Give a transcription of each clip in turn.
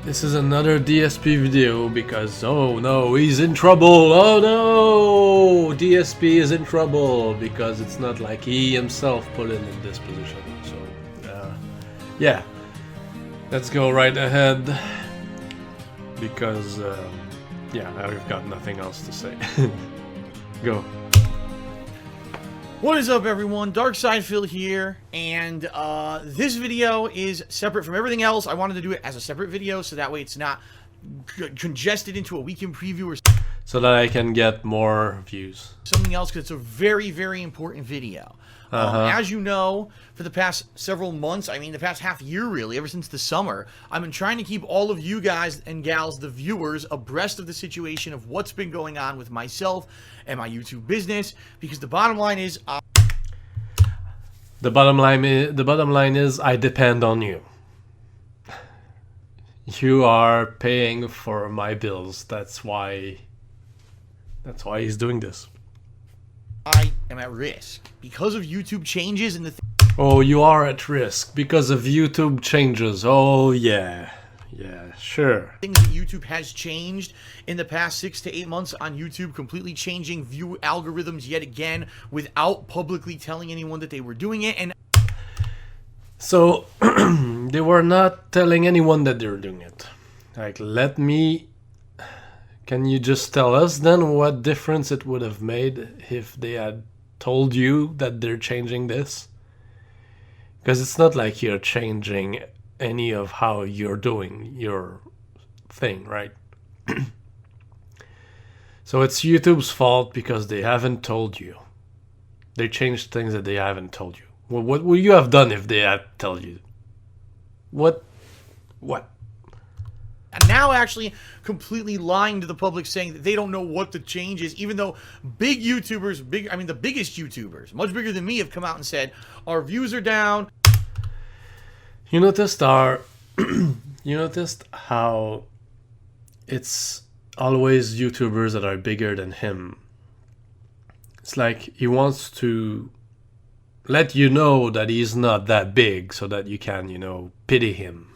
This is another DSP video because, oh no, he's in trouble. Oh no, DSP is in trouble because it's not like he himself put him in this position. So, yeah, let's go right ahead because, yeah, I've got nothing else to say. Go. What is up, everyone? Darkside Phil here, and this video is separate from everything else. I wanted to do it as a separate video so that way it's not congested into a weekend preview or so that I can get more views. Something else, because it's a very, very important video. As you know, for the past several months, I mean the past half year really, ever since the summer, I've been trying to keep all of you guys and gals, the viewers, abreast of the situation of what's been going on with myself and my YouTube business, because the bottom line is the bottom line is I depend on you. You are paying for my bills. That's why he's doing this. I am at risk because of YouTube changes and the oh, you are at risk because of YouTube changes. Oh yeah, sure. Things that YouTube has changed in the past 6 to 8 months on YouTube, completely changing view algorithms yet again without publicly telling anyone that they were doing it. And so they were not telling anyone that they were doing it. Like, can you just tell us then what difference it would have made if they had told you that they're changing this? Because it's not like you're changing any of how you're doing your thing, right? So it's YouTube's fault because they haven't told you. They changed things that they haven't told you. Well, what would you have done if they had told you? What? And now actually completely lying to the public, saying that they don't know what the change is, even though big YouTubers, the biggest YouTubers, much bigger than me, have come out and said our views are down. You noticed how it's always YouTubers that are bigger than him. It's like he wants to let you know that he's not that big so that you can, pity him.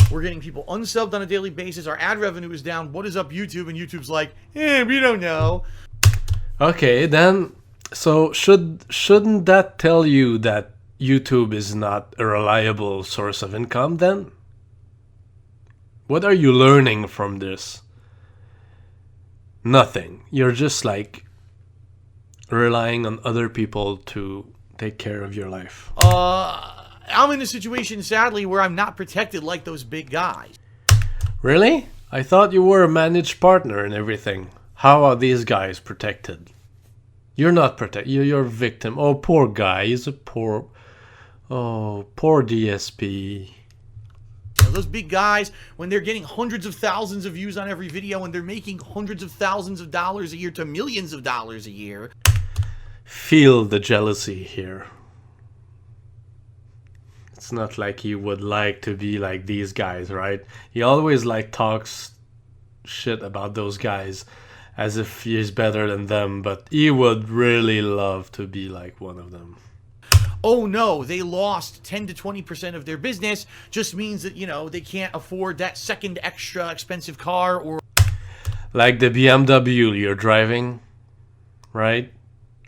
We're getting people unsubbed on a daily basis. Our ad revenue is down. What is up, YouTube? And YouTube's like, we don't know. Okay, then, so shouldn't that tell you that YouTube is not a reliable source of income then? What are you learning from this? Nothing. You're just like relying on other people to take care of your life. I'm in a situation, sadly, where I'm not protected like those big guys. Really? I thought you were a managed partner and everything. How are these guys protected? You're not protected. You're a victim. Oh, poor guy. He's a poor... Oh, poor DSP. Those big guys, when they're getting hundreds of thousands of views on every video and they're making hundreds of thousands of dollars a year to millions of dollars a year. Feel the jealousy here. It's not like he would like to be like these guys, right? He always talks shit about those guys as if he's better than them, but he would really love to be like one of them. Oh no, they lost 10 to 20% of their business, just means that, they can't afford that second extra expensive car, or like the BMW you're driving, right?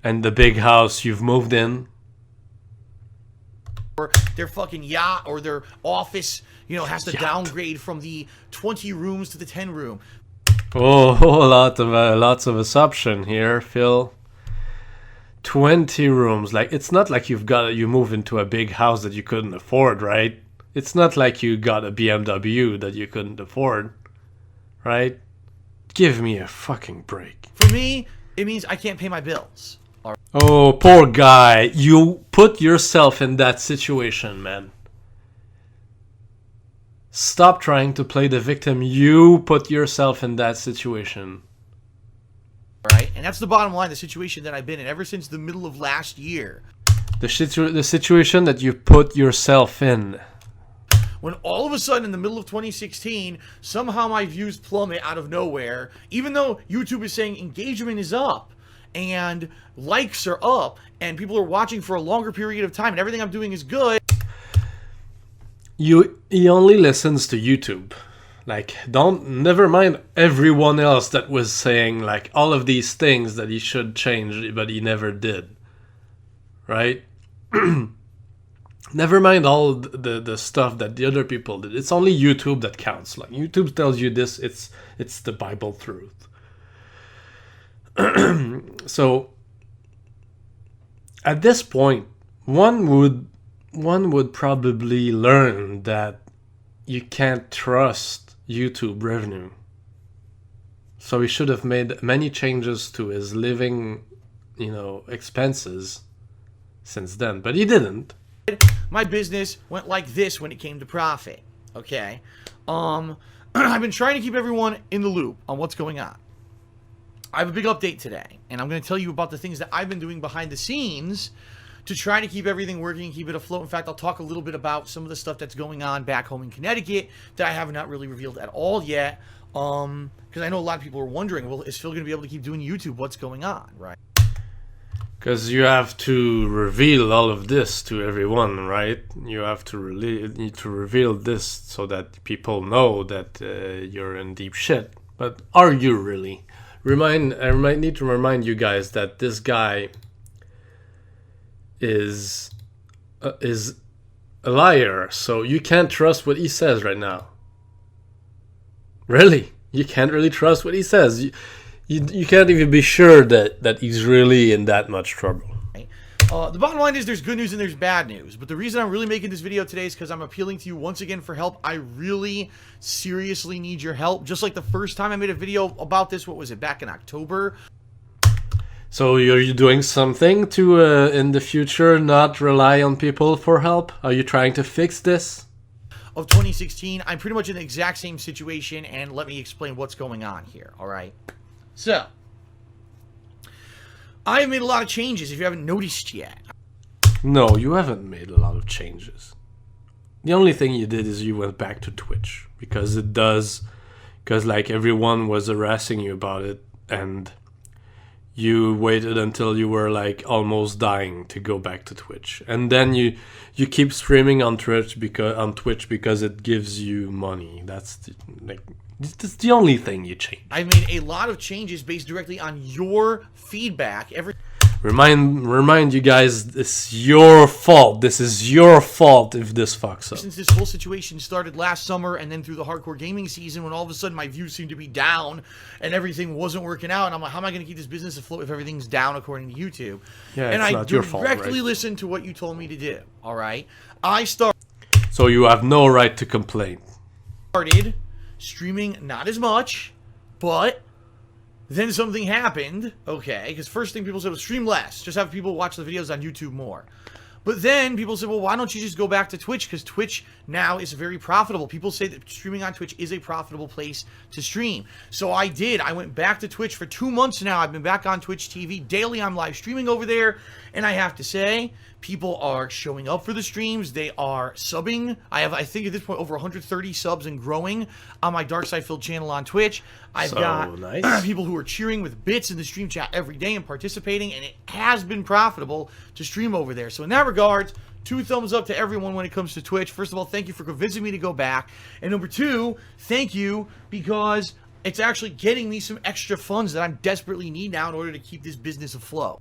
And the big house you've moved in. Or their fucking yacht or their office, has to downgrade from the 20 rooms to the 10 room. Oh, lots of assumption here, Phil. 20 rooms. Like, it's not like you move into a big house that you couldn't afford, right? It's not like you got a BMW that you couldn't afford, right? Give me a fucking break. For me, it means I can't pay my bills. Oh, poor guy. You put yourself in that situation, man. Stop trying to play the victim. You put yourself in that situation. Right? And that's the bottom line, the situation that I've been in ever since the middle of last year. The situation that you put yourself in. When all of a sudden in the middle of 2016, somehow my views plummet out of nowhere, even though YouTube is saying engagement is up and likes are up and people are watching for a longer period of time and everything I'm doing is good. He only listens to YouTube. Like, never mind everyone else that was saying like all of these things that he should change, but he never did. Right? Never mind all the stuff that the other people did. It's only YouTube that counts. Like, YouTube tells you this, it's the Bible truth. So at this point, one would probably learn that you can't trust YouTube revenue. So he should have made many changes to his living, expenses since then, but he didn't. My business went like this when it came to profit. Okay, I've been trying to keep everyone in the loop on what's going on. I have a big update today, and I'm going to tell you about the things that I've been doing behind the scenes to try to keep everything working, keep it afloat. In fact, I'll talk a little bit about some of the stuff that's going on back home in Connecticut that I have not really revealed at all yet, because I know a lot of people are wondering, well, is Phil going to be able to keep doing YouTube? What's going on, right? Because you have to reveal all of this to everyone, right? You have to need to reveal this so that people know that you're in deep shit. But are you really? I might need to remind you guys that this guy is a liar, so you can't trust what he says right now. Really, you can't really trust what he says. You can't even be sure that he's really in that much trouble. The bottom line is there's good news and there's bad news. But the reason I'm really making this video today is because I'm appealing to you once again for help. I really seriously need your help. Just like the first time I made a video about this, what was it, back in October? So are you doing something to, in the future, not rely on people for help? Are you trying to fix this? Of 2016, I'm pretty much in the exact same situation, and let me explain what's going on here, all right? So, I have made a lot of changes if you haven't noticed yet. No, you haven't made a lot of changes. The only thing you did is you went back to Twitch, because like everyone was harassing you about it, and you waited until you were like almost dying to go back to Twitch, and then you keep streaming on Twitch because it gives you money. That's the only thing you change. I've made a lot of changes based directly on your feedback. Remind you guys, it's your fault. This is your fault if this fucks up. Since this whole situation started last summer and then through the hardcore gaming season, when all of a sudden my views seemed to be down and everything wasn't working out, and I'm like, how am I going to keep this business afloat if everything's down according to YouTube? Yeah, and it's I not your fault, directly right? listened to what you told me to do. All right, So you have no right to complain. Started streaming not as much, but then something happened, okay, because first thing people said was stream less, just have people watch the videos on YouTube more. But then people said, well, why don't you just go back to Twitch, because Twitch now is very profitable. People say that streaming on Twitch is a profitable place to stream. So I did. I went back to Twitch for 2 months now. I've been back on Twitch TV. Daily I'm live streaming over there, and I have to say, people are showing up for the streams. They are subbing. I have, I think at this point, over 130 subs and growing on my Dark Side Filled channel on Twitch. I've got nice. people who are cheering with bits in the stream chat every day and participating, and it has been profitable to stream over there. So in that regard, 2 thumbs up to everyone when it comes to Twitch. First of all, thank you for convincing me to go back. And number 2, thank you because it's actually getting me some extra funds that I desperately need now in order to keep this business afloat.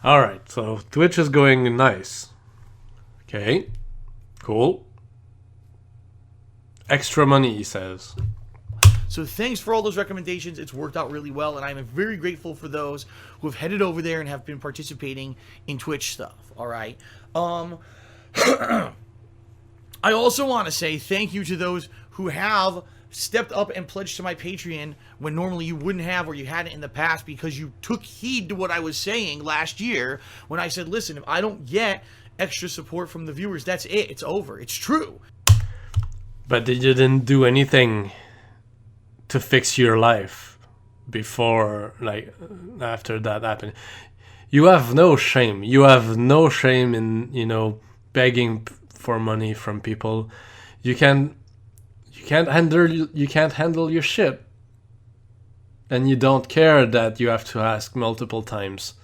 Alright, so Twitch is going nice. Okay, cool. Extra money, he says. So thanks for all those recommendations. It's worked out really well, and I'm very grateful for those who have headed over there and have been participating in Twitch stuff. All right. I also want to say thank you to those who have stepped up and pledged to my Patreon when normally you wouldn't have, or you hadn't in the past, because you took heed to what I was saying last year when I said, listen, if I don't get extra support from the viewers, that's it. It's over. It's true. But you didn't do anything to fix your life before, like, after that happened. You have no shame. You have no shame in, begging for money from people. You can't handle your shit. And you don't care that you have to ask multiple times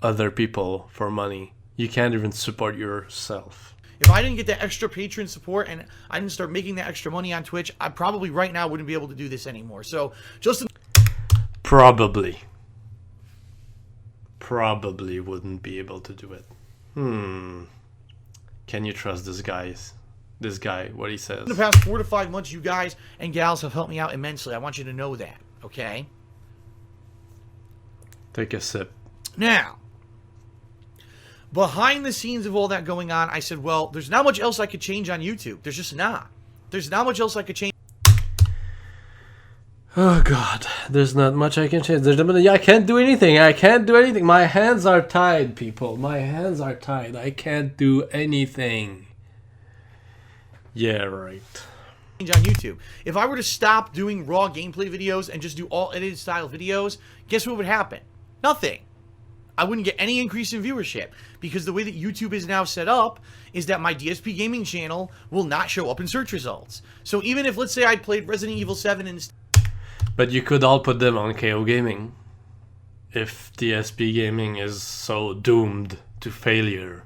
other people for money. You can't even support yourself. If I didn't get that extra patron support and I didn't start making that extra money on Twitch, I probably right now wouldn't be able to do this anymore. So just Probably wouldn't be able to do it. Can you trust this guy, what he says? in the past 4 to 5 months, you guys and gals have helped me out immensely. I want you to know that, okay? Take a sip. Now, behind the scenes of all that going on, I said, well, there's not much else I could change on YouTube. There's just not. There's not much else I could change. Oh God, there's not much I can change. I can't do anything. I can't do anything. My hands are tied, people. My hands are tied. I can't do anything. Yeah, right. On YouTube. If I were to stop doing raw gameplay videos and just do all edited style videos, guess what would happen? Nothing. I wouldn't get any increase in viewership because the way that YouTube is now set up is that my DSP gaming channel will not show up in search results. So even if, let's say, I played Resident Evil 7 and... But you could all put them on KO Gaming. If DSP Gaming is so doomed to failure,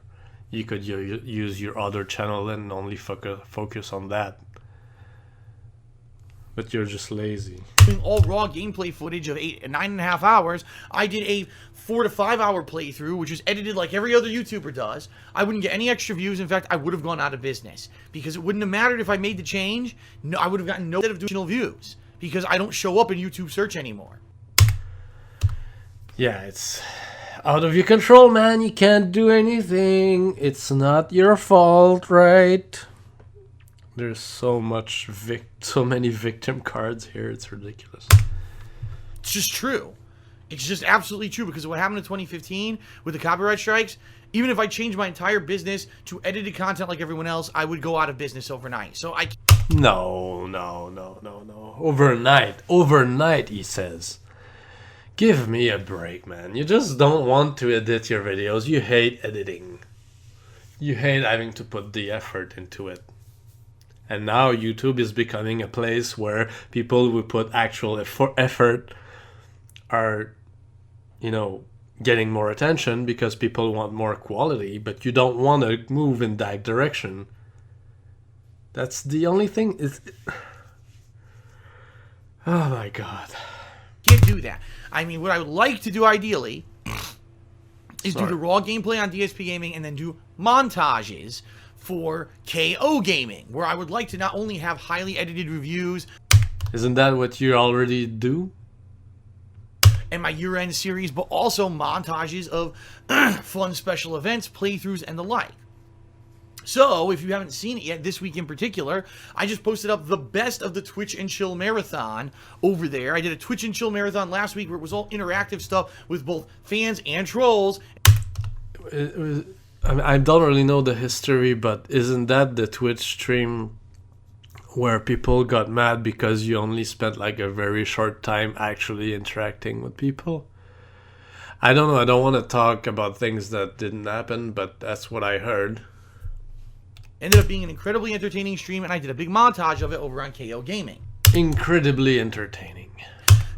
you could use your other channel and only focus on that. But you're just lazy. Doing all raw gameplay footage of 9.5 hours, I did a 4 to 5 hour playthrough, which is edited like every other YouTuber does. I wouldn't get any extra views. In fact, I would have gone out of business because it wouldn't have mattered if I made the change. No, I would have gotten no set of additional views because I don't show up in YouTube search anymore. Yeah, it's out of your control, man. You can't do anything. It's not your fault, right? There's so many victim cards here. It's ridiculous. It's just true. It's just absolutely true because of what happened in 2015 with the copyright strikes. Even if I changed my entire business to edited content like everyone else, I would go out of business overnight. So I... No. Overnight, he says. Give me a break, man. You just don't want to edit your videos. You hate editing. You hate having to put the effort into it. And now YouTube is becoming a place where people who put actual effort are, getting more attention because people want more quality, but you don't want to move in that direction. That's the only thing. Oh my God. Can't do that. I mean, what I would like to do ideally is do the raw gameplay on DSP Gaming and then do montages for KO Gaming, where I would like to not only have highly edited reviews. Isn't that what you already do? And my year-end series, but also montages of fun special events, playthroughs, and the like. So, if you haven't seen it yet, this week in particular, I just posted up the best of the Twitch and Chill Marathon over there. I did a Twitch and Chill Marathon last week where it was all interactive stuff with both fans and trolls. I don't really know the history, but isn't that the Twitch stream where people got mad because you only spent like a very short time actually interacting with people? I don't know. I don't want to talk about things that didn't happen, but that's what I heard. Ended up being an incredibly entertaining stream, and I did a big montage of it over on KO Gaming. Incredibly entertaining.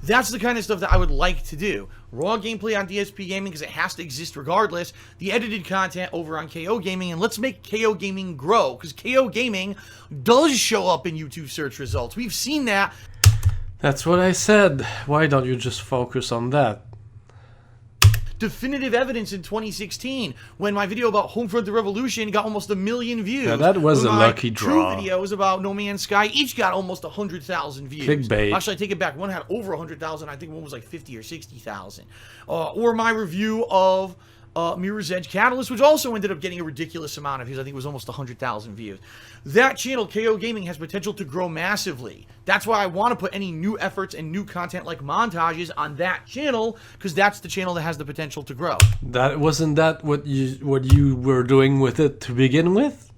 That's the kind of stuff that I would like to do. Raw gameplay on DSP Gaming because it has to exist regardless. The edited content over on KO Gaming, and let's make KO Gaming grow because KO Gaming does show up in YouTube search results. We've seen that. That's what I said. Why don't you just focus on that? Definitive evidence in 2016 when my video about Homefront the Revolution got almost 1 million views. Yeah, that was a lucky draw. 2 videos about No Man's Sky each got almost 100,000 views. Clickbait. Actually, I take it back. One had over 100,000. I think one was like 50 or 60,000. Or my review of Mirror's Edge Catalyst, which also ended up getting a ridiculous amount of views. I think it was almost 100,000 views. That channel, KO Gaming, has potential to grow massively. That's why I want to put any new efforts and new content like montages on that channel, because that's the channel that has the potential to grow. That wasn't that what you were doing with it to begin with?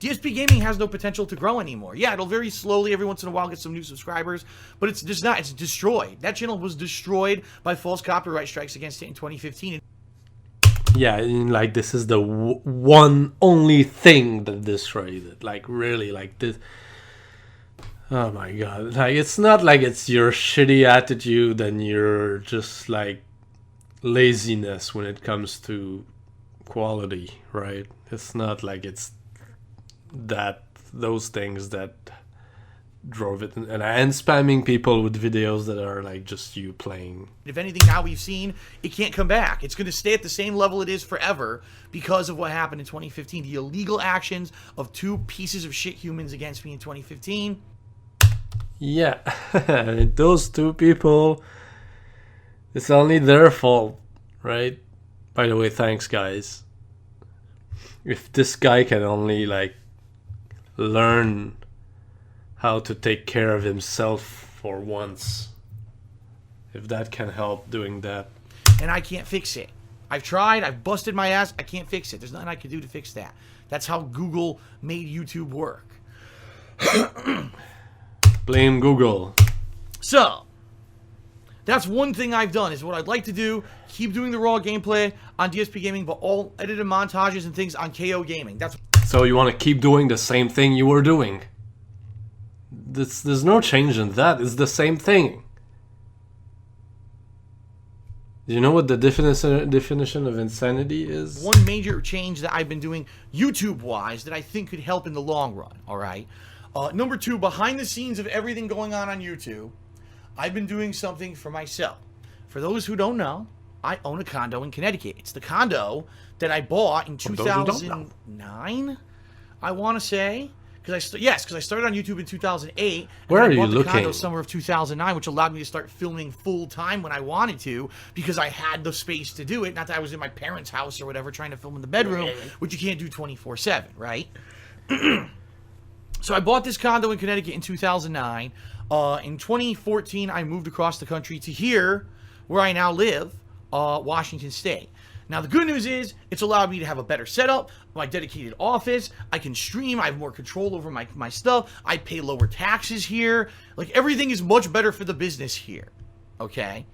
DSP Gaming has no potential to grow anymore. Yeah, it'll very slowly, every once in a while, get some new subscribers, but it's just not. It's destroyed. That channel was destroyed by false copyright strikes against it in 2015. Yeah, and like this is the one only thing that destroyed it. Like really, like this. Oh my God! Like it's not like it's your shitty attitude and your just like laziness when it comes to quality, right? It's not like it's those things that drove it, and spamming people with videos that are like just you playing. If anything, now we've seen it can't come back. It's going to stay at the same level it is forever because of what happened in 2015. The illegal actions of two pieces of shit humans against me in 2015. Yeah, those two people, it's only their fault, right? By the way, thanks guys. If this guy can only like learn how to take care of himself for once, if that can help doing that. And I can't fix it. I've tried, I've busted my ass, I can't fix it. There's nothing I can do to fix that. That's how Google made YouTube work. Blame Google. So, that's one thing I've done, is what I'd like to do, keep doing the raw gameplay on DSP Gaming, but all edited montages and things on KO Gaming. That's. So you want to keep doing the same thing you were doing? There's no change in that. It's the same thing. Do you know what the definition of insanity is? One major change that I've been doing YouTube-wise that I think could help in the long run, all right? Number two, behind the scenes of everything going on YouTube, I've been doing something for myself. For those who don't know, I own a condo in Connecticut. It's the condo that I bought in 2009, I want to say. Because I started on YouTube in 2008. Where are I you bought the looking? condo summer of 2009, which allowed me to start filming full time when I wanted to, because I had the space to do it. Not that I was in my parents' house or whatever trying to film in the bedroom, which you can't do 24/7, right? So I bought this condo in Connecticut in 2009. In 2014, I moved across the country to here, where I now live, Washington State. Now, the good news is it's allowed me to have a better setup, my dedicated office. I can stream. I have more control over my stuff. I pay lower taxes here. Like, everything is much better for the business here, okay?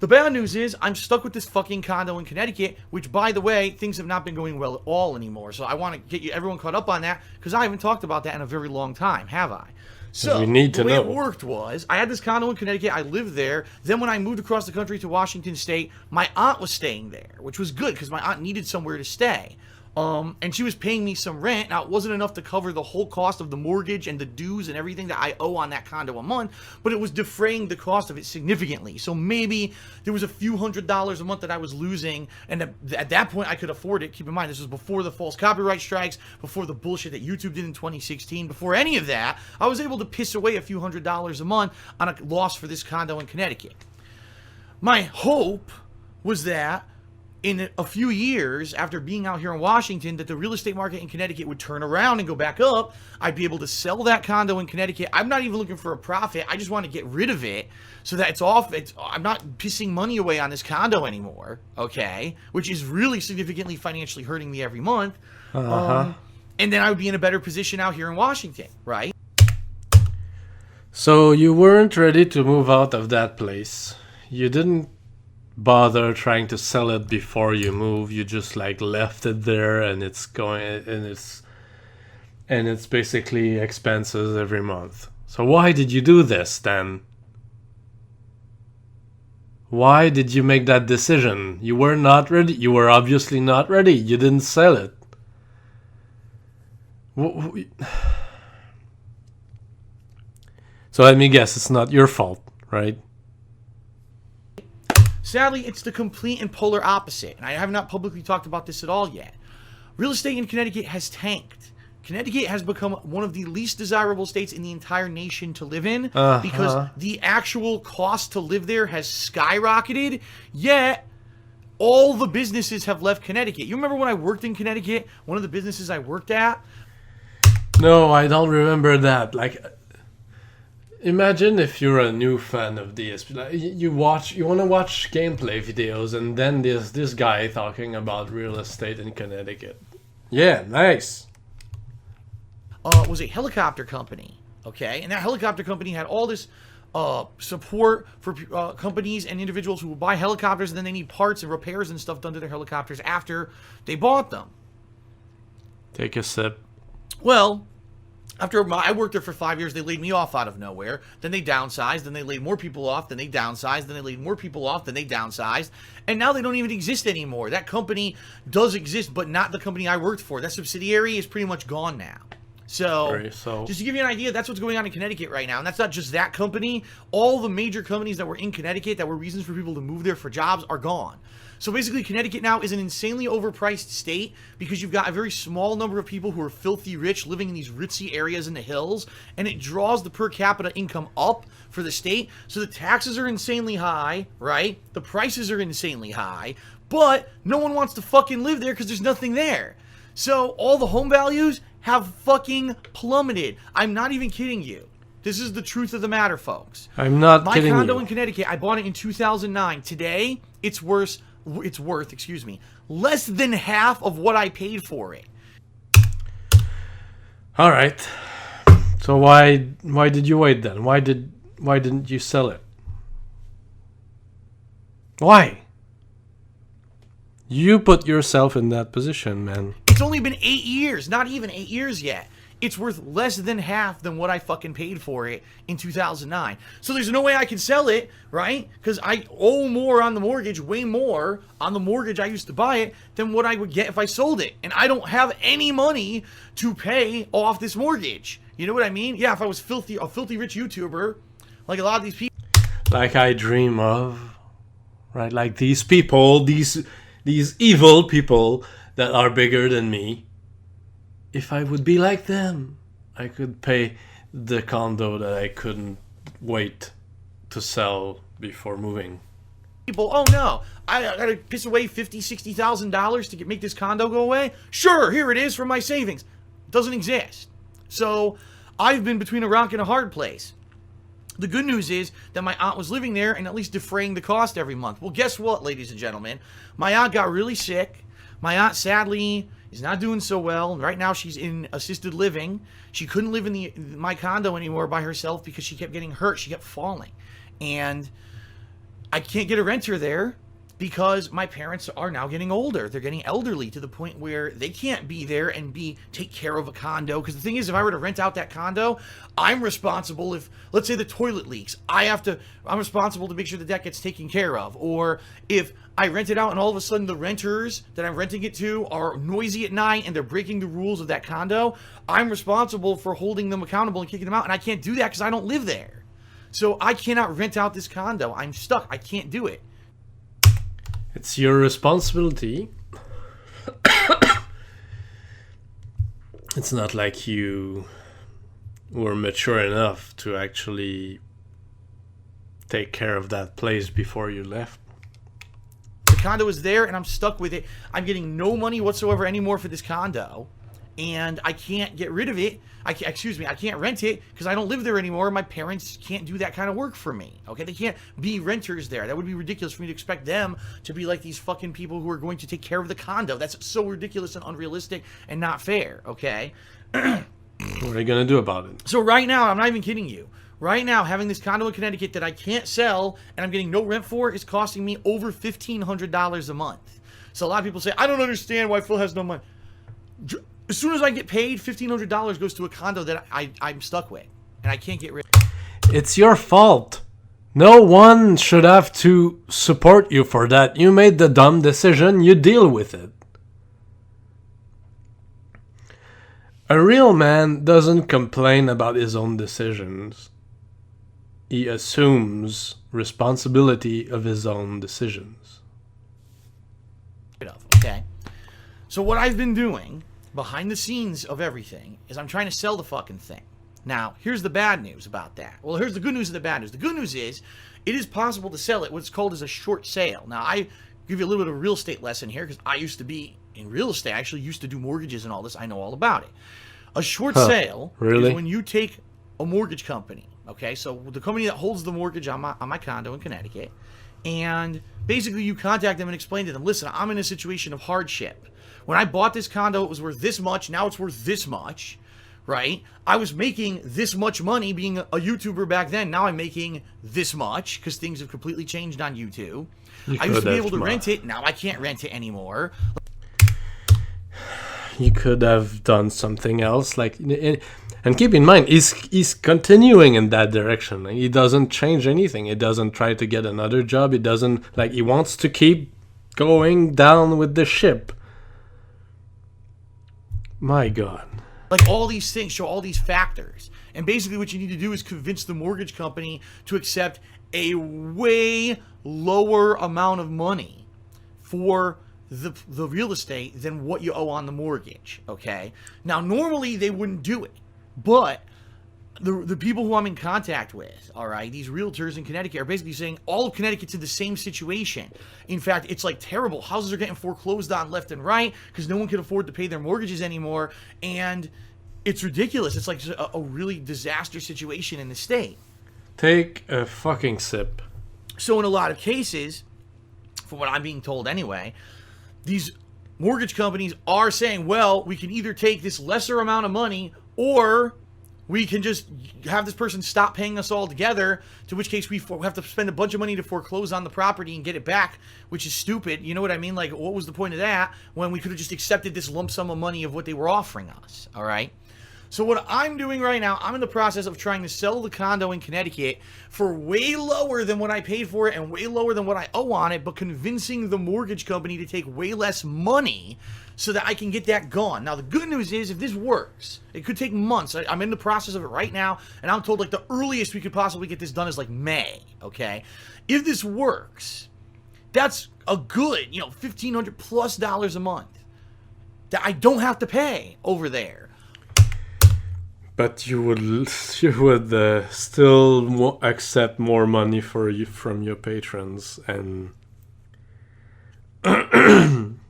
The bad news is I'm stuck with this fucking condo in Connecticut, which, by the way, things have not been going well at all anymore. So I want to get everyone caught up on that, because I haven't talked about that in a very long time, have I? So, we need to the way know. it worked was, I had this condo in Connecticut, I lived there, then when I moved across the country to Washington State, my aunt was staying there, which was good, because my aunt needed somewhere to stay. And she was paying me some rent. Now, it wasn't enough to cover the whole cost of the mortgage and the dues and everything that I owe on that condo a month, but it was defraying the cost of it significantly. So maybe there was a few $100s a month that I was losing, and at that point, I could afford it. Keep in mind, this was before the false copyright strikes, before the bullshit that YouTube did in 2016, before any of that. I was able to piss away a few $100s a month on a loss for this condo in Connecticut. My hope was that in a few years after being out here in Washington, that the real estate market in Connecticut would turn around and go back up. I'd be able to sell that condo in Connecticut. I'm not even looking for a profit. I just want to get rid of it so that it's off. I'm not pissing money away on this condo anymore, okay? Which is really significantly financially hurting me every month. And then I would be in a better position out here in Washington, right? So you weren't ready to move out of that place. You didn't bother trying to sell it before you move. You just like left it there, and it's going, and it's basically expenses every month. So why did you do this then? Why did you make that decision? You were not ready. You were obviously not ready. You didn't sell it. So let me guess, it's not your fault, right? Sadly, it's the complete and polar opposite, and I have not publicly talked about this at all yet. Real estate in Connecticut has tanked. Connecticut has become one of the least desirable states in the entire nation to live in because the actual cost to live there has skyrocketed, yet all the businesses have left Connecticut. You remember when I worked in Connecticut, one of the businesses I worked at? No, I don't remember that. Like, imagine if you're a new fan of DSP. Like, you want to watch gameplay videos, and then there's this guy talking about real estate in Connecticut. Yeah, nice. Was a helicopter company, okay? And that helicopter company had all this support for companies and individuals who would buy helicopters, and then they need parts and repairs and stuff done to their helicopters after they bought them. Take a sip. Well, After I worked there for 5 years, they laid me off out of nowhere. Then they downsized. Then they laid more people off. Then they downsized. Then they laid more people off. Then they downsized. And now they don't even exist anymore. That company does exist, but not the company I worked for. That subsidiary is pretty much gone now. So, just to give you an idea, that's what's going on in Connecticut right now. And that's not just that company. All the major companies that were in Connecticut that were reasons for people to move there for jobs are gone. So basically, Connecticut now is an insanely overpriced state because you've got a very small number of people who are filthy rich living in these ritzy areas in the hills, and it draws the per capita income up for the state. So the taxes are insanely high, right? The prices are insanely high, but no one wants to fucking live there because there's nothing there. So all the home values have fucking plummeted. I'm not even kidding you. This is the truth of the matter, folks. I'm not kidding you. My condo in Connecticut, I bought it in 2009. Today, it's worth, excuse me, less than half of what I paid for it. All right. So why did you wait then? Why didn't you sell it? Why? You put yourself in that position, man. It's only been 8 years, not even 8 years yet. It's worth less than half than what I fucking paid for it in 2009. So there's no way I can sell it, right? Because I owe more on the mortgage, way more on the mortgage I used to buy it than what I would get if I sold it. And I don't have any money to pay off this mortgage. You know what I mean? Yeah, if I was a filthy rich YouTuber, like a lot of these people. Like I dream of, right? Like these people, these evil people that are bigger than me. If I would be like them, I could pay the condo that I couldn't wait to sell before moving. People, oh no, I gotta piss away $50,000, $60,000 to make this condo go away? Sure, here it is from my savings. It doesn't exist. So I've been between a rock and a hard place. The good news is that my aunt was living there and at least defraying the cost every month. Well, guess what, ladies and gentlemen? My aunt got really sick. My aunt, sadly, is not doing so well. Right now, she's in assisted living. She couldn't live in my condo anymore by herself because she kept getting hurt. She kept falling. And I can't get a renter there because my parents are now getting older. They're getting elderly to the point where they can't be there and take care of a condo. Because the thing is, if I were to rent out that condo, I'm responsible if, let's say the toilet leaks. I'm responsible to make sure that gets taken care of. Or if I rent it out and all of a sudden the renters that I'm renting it to are noisy at night and they're breaking the rules of that condo, I'm responsible for holding them accountable and kicking them out. And I can't do that because I don't live there. So I cannot rent out this condo. I'm stuck. I can't do it. It's your responsibility. It's not like you were mature enough to actually take care of that place before you left. The condo is there and I'm stuck with it. I'm getting no money whatsoever anymore for this condo. And I can't get rid of it. I can't rent it because I don't live there anymore. My parents can't do that kind of work for me. Okay, they can't be renters there. That would be ridiculous for me to expect them to be like these fucking people who are going to take care of the condo. That's so ridiculous and unrealistic and not fair. Okay. What are they gonna do about it? So right now, I'm not even kidding you. Right now, having this condo in Connecticut that I can't sell and I'm getting no rent for is costing me over $1,500 a month. So a lot of people say, I don't understand why Phil has no money. As soon as I get paid, $1,500 goes to a condo that I'm stuck with, and I can't get rid of. It's your fault. No one should have to support you for that. You made the dumb decision, you deal with it. A real man doesn't complain about his own decisions. He assumes responsibility of his own decisions. Okay. So what I've been doing behind the scenes of everything is I'm trying to sell the fucking thing. Now, here's the bad news about that. Well, here's the good news and the bad news. The good news is it is possible to sell it. What's called as a short sale. Now, I give you a little bit of a real estate lesson here because I used to be in real estate. I actually used to do mortgages and all this. I know all about it. A short sale is when you take a mortgage company. Okay, so the company that holds the mortgage on my condo in Connecticut, and basically you contact them and explain to them, listen, I'm in a situation of hardship. When I bought this condo, it was worth this much. Now it's worth this much, right? I was making this much money being a YouTuber back then. Now I'm making this much because things have completely changed on YouTube. I used to be able to rent it. Now I can't rent it anymore. he could have done something else. Like, and keep in mind, he's continuing in that direction. He doesn't change anything. He doesn't try to get another job. He doesn't, like, he wants to keep going down with the ship. My God. Like, all these things show all these factors. And basically what you need to do is convince the mortgage company to accept a way lower amount of money for the real estate than what you owe on the mortgage, okay? Now, normally they wouldn't do it, but the people who I'm in contact with, all right, these realtors in Connecticut are basically saying all of Connecticut's in the same situation. In fact, it's like terrible. Houses are getting foreclosed on left and right because no one can afford to pay their mortgages anymore, and it's ridiculous. It's like a really disaster situation in the state. Take a fucking sip. So in a lot of cases, from what I'm being told anyway, these mortgage companies are saying, well, we can either take this lesser amount of money or we can just have this person stop paying us altogether, to which case we have to spend a bunch of money to foreclose on the property and get it back, which is stupid. You know what I mean? Like, what was the point of that when we could have just accepted this lump sum of money of what they were offering us, all right? So what I'm doing right now, I'm in the process of trying to sell the condo in Connecticut for way lower than what I paid for it and way lower than what I owe on it, but convincing the mortgage company to take way less money so that I can get that gone. Now, the good news is, if this works, it could take months. I'm in the process of it right now, and I'm told like the earliest we could possibly get this done is like May, okay? If this works, that's a good, $1,500+ a month that I don't have to pay over there. But you would still accept more money from your patrons, and and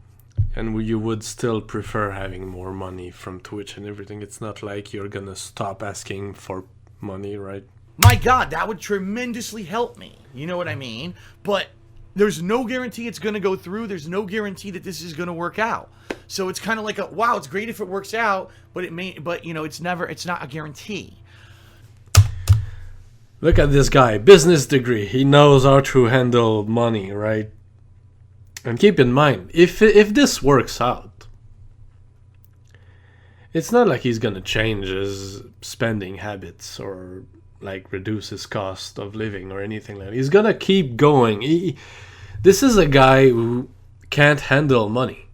you would still prefer having more money from Twitch and everything. It's not like you're gonna stop asking for money, right? My God, that would tremendously help me. You know what I mean? But there's no guarantee it's going to go through. There's no guarantee that this is going to work out. So it's kind of like wow, it's great if it works out, but it's not a guarantee. Look at this guy, business degree. He knows how to handle money, right? And keep in mind, if this works out, it's not like he's going to change his spending habits or like reduce his cost of living or anything like that. He's going to keep going. This is a guy who can't handle money.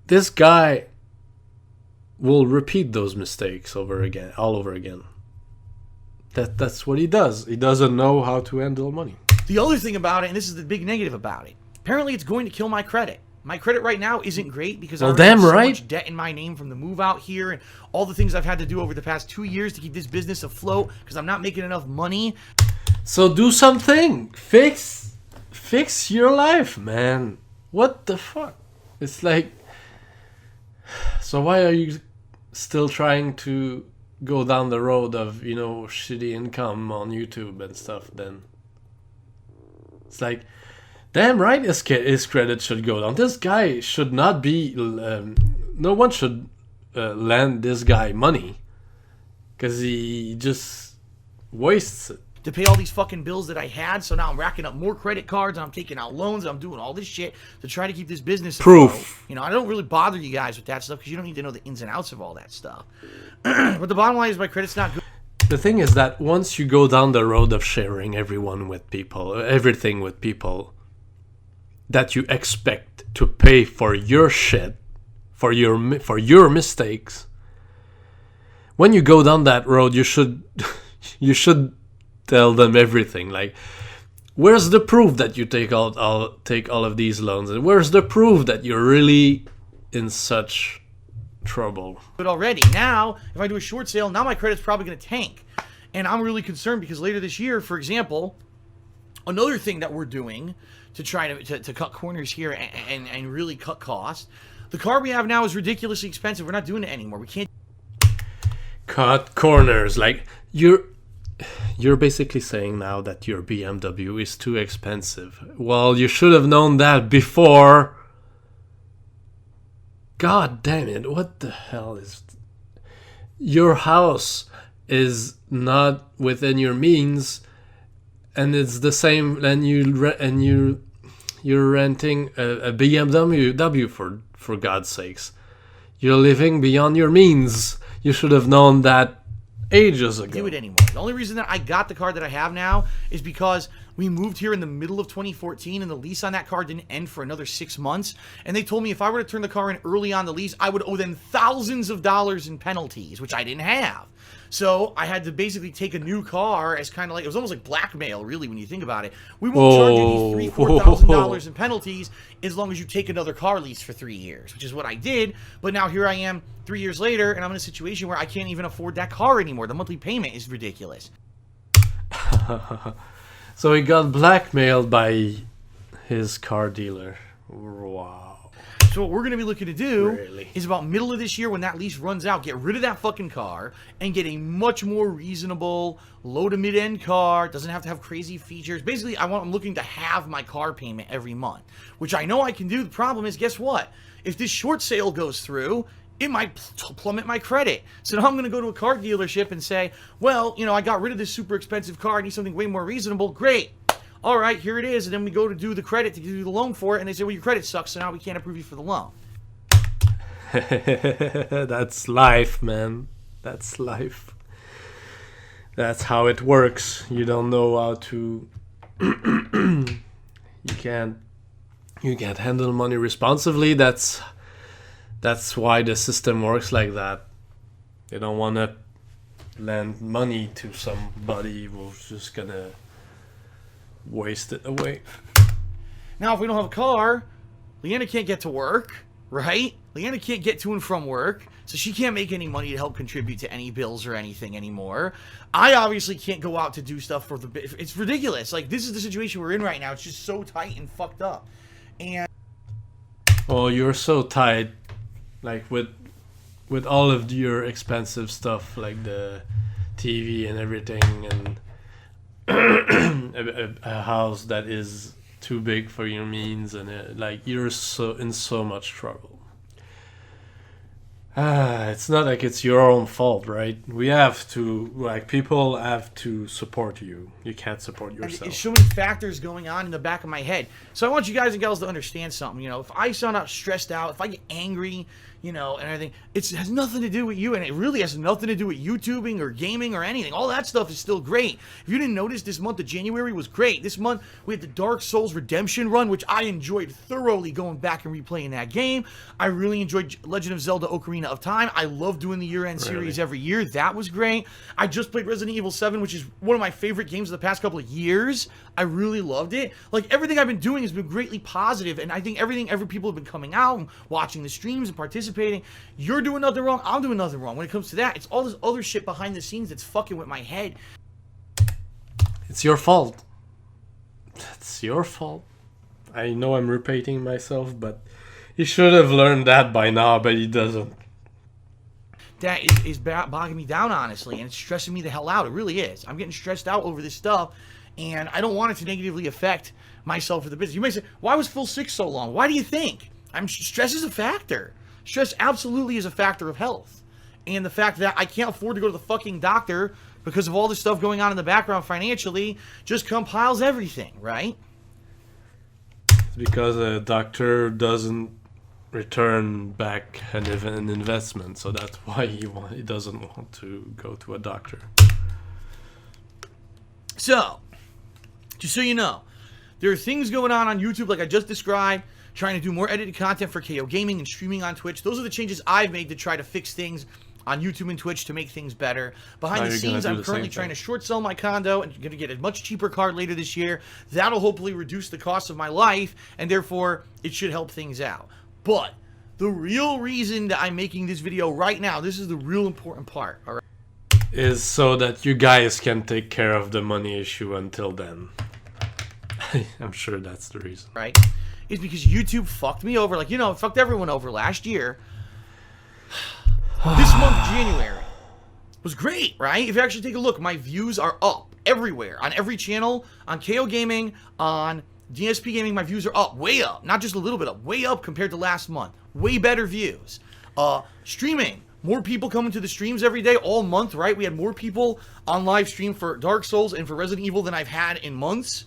This guy will repeat those mistakes all over again. That's what he does. He doesn't know how to handle money. The other thing about it, and this is the big negative about it, apparently it's going to kill my credit. My credit right now isn't great because I have so much debt in my name from the move out here and all the things I've had to do over the past 2 years to keep this business afloat because I'm not making enough money. So do something. Fix your life, man. What the fuck? It's like, so why are you still trying to go down the road of, shitty income on YouTube and stuff then? It's like, damn right his credit should go down. This guy should not be... no one should lend this guy money because he just wastes it. To pay all these fucking bills that I had, so now I'm racking up more credit cards, and I'm taking out loans, and I'm doing all this shit to try to keep this business proof. I don't really bother you guys with that stuff because you don't need to know the ins and outs of all that stuff. But the bottom line is my credit's not good. The thing is that once you go down the road of sharing everything with people that you expect to pay for your shit, for your mistakes, when you go down that road, you should tell them everything. Like, where's the proof that you take all of these loans, and where's the proof that you're really in such trouble? But already now, if I do a short sale, now my credit's probably going to tank, and I'm really concerned because later this year, for example, another thing that we're doing to try to cut corners here and really cut costs, the car we have now is ridiculously expensive. We're not doing it anymore. We can't cut corners. Like, you're basically saying now that your BMW is too expensive. Well, you should have known that before. God damn it, what the hell is... Your house is not within your means, and it's the same, and you're renting a BMW for God's sakes. You're living beyond your means. You should have known that ages ago. Do it anymore. The only reason that I got the car that I have now is because we moved here in the middle of 2014 and the lease on that car didn't end for another 6 months. And they told me if I were to turn the car in early on the lease, I would owe them thousands of dollars in penalties, which I didn't have. So I had to basically take a new car as kind of like, it was almost like blackmail, really, when you think about it. We won't charge you these $3,000-$4,000 in penalties as long as you take another car lease for 3 years, which is what I did. But now here I am 3 years later, and I'm in a situation where I can't even afford that car anymore. The monthly payment is ridiculous. So he got blackmailed by his car dealer. Wow. So what we're going to be looking to do is about middle of this year when that lease runs out, get rid of that fucking car and get a much more reasonable low to mid-end car. It doesn't have to have crazy features. Basically, I'm looking to have my car payment every month, which I know I can do. The problem is, guess what? If this short sale goes through, it might plummet my credit. So now I'm going to go to a car dealership and say, well, you know, I got rid of this super expensive car. I need something way more reasonable. Great. All right, here it is. And then we go to do the credit to do the loan for it. And they say, well, your credit sucks, so now we can't approve you for the loan. That's life, man. That's life. That's how it works. You don't know how to... you can't handle money responsibly. That's why the system works like that. They don't want to lend money to somebody who's just gonna waste it away. Now, if we don't have a car, Leanna can't get to work, right? Leanna can't get to and from work, so she can't make any money to help contribute to any bills or anything anymore. I obviously can't go out to do stuff for the... It's ridiculous. Like, this is the situation we're in right now. It's just so tight and fucked up. And... Oh, you're so tight. Like, with all of your expensive stuff, like the TV and everything, and a house that is too big for your means, and like you're in so much trouble. It's not like it's your own fault, right? We have to, like, people have to support you. You can't support yourself. There's so many factors going on in the back of my head. So I want you guys and gals to understand something. You know, if I sound out stressed out, if I get angry, you know, and everything, it has nothing to do with you, and it really has nothing to do with YouTubing or gaming or anything. All that stuff is still great. If you didn't notice, this month of January was great. This month, we had the Dark Souls Redemption run, which I enjoyed thoroughly going back and replaying that game. I really enjoyed Legend of Zelda Ocarina of Time. I love doing the year-end series every year. That was great. I just played Resident Evil 7, which is one of my favorite games of the past couple of years. I really loved it. Like, everything I've been doing has been greatly positive, and I think every people have been coming out and watching the streams and participating. You're doing nothing wrong. I'm doing nothing wrong. When it comes to that, it's all this other shit behind the scenes that's fucking with my head. It's your fault. It's your fault. I know I'm repeating myself, but he should have learned that by now, but he doesn't. That is bogging me down, honestly, and it's stressing me the hell out. It really is. I'm getting stressed out over this stuff, and I don't want it to negatively affect myself or the business. You may say, why was Phil sick so long? Why do you think? Stress is a factor. Stress absolutely is a factor of health. And the fact that I can't afford to go to the fucking doctor because of all this stuff going on in the background financially just compiles everything, right? It's because a doctor doesn't return back an investment, so that's why he doesn't want to go to a doctor. So, just so you know, there are things going on YouTube like I just described, trying to do more edited content for KO Gaming and streaming on Twitch. Those are the changes I've made to try to fix things on YouTube and Twitch to make things better. Behind the scenes, I'm currently trying to short sell my condo and going to get a much cheaper car later this year. That'll hopefully reduce the cost of my life, and therefore, it should help things out. But the real reason that I'm making this video right now, this is the real important part, all right? Is so that you guys can take care of the money issue until then. I'm sure that's the reason. Right? Is because YouTube fucked me over. Like, you know, it fucked everyone over last year. This month, January, was great, right? If you actually take a look, my views are up everywhere. On every channel, on KO Gaming, on DSP Gaming, my views are up. Way up. Not just a little bit up. Way up compared to last month. Way better views. Streaming. More people coming to the streams every day, all month, right? We had more people on live stream for Dark Souls and for Resident Evil than I've had in months.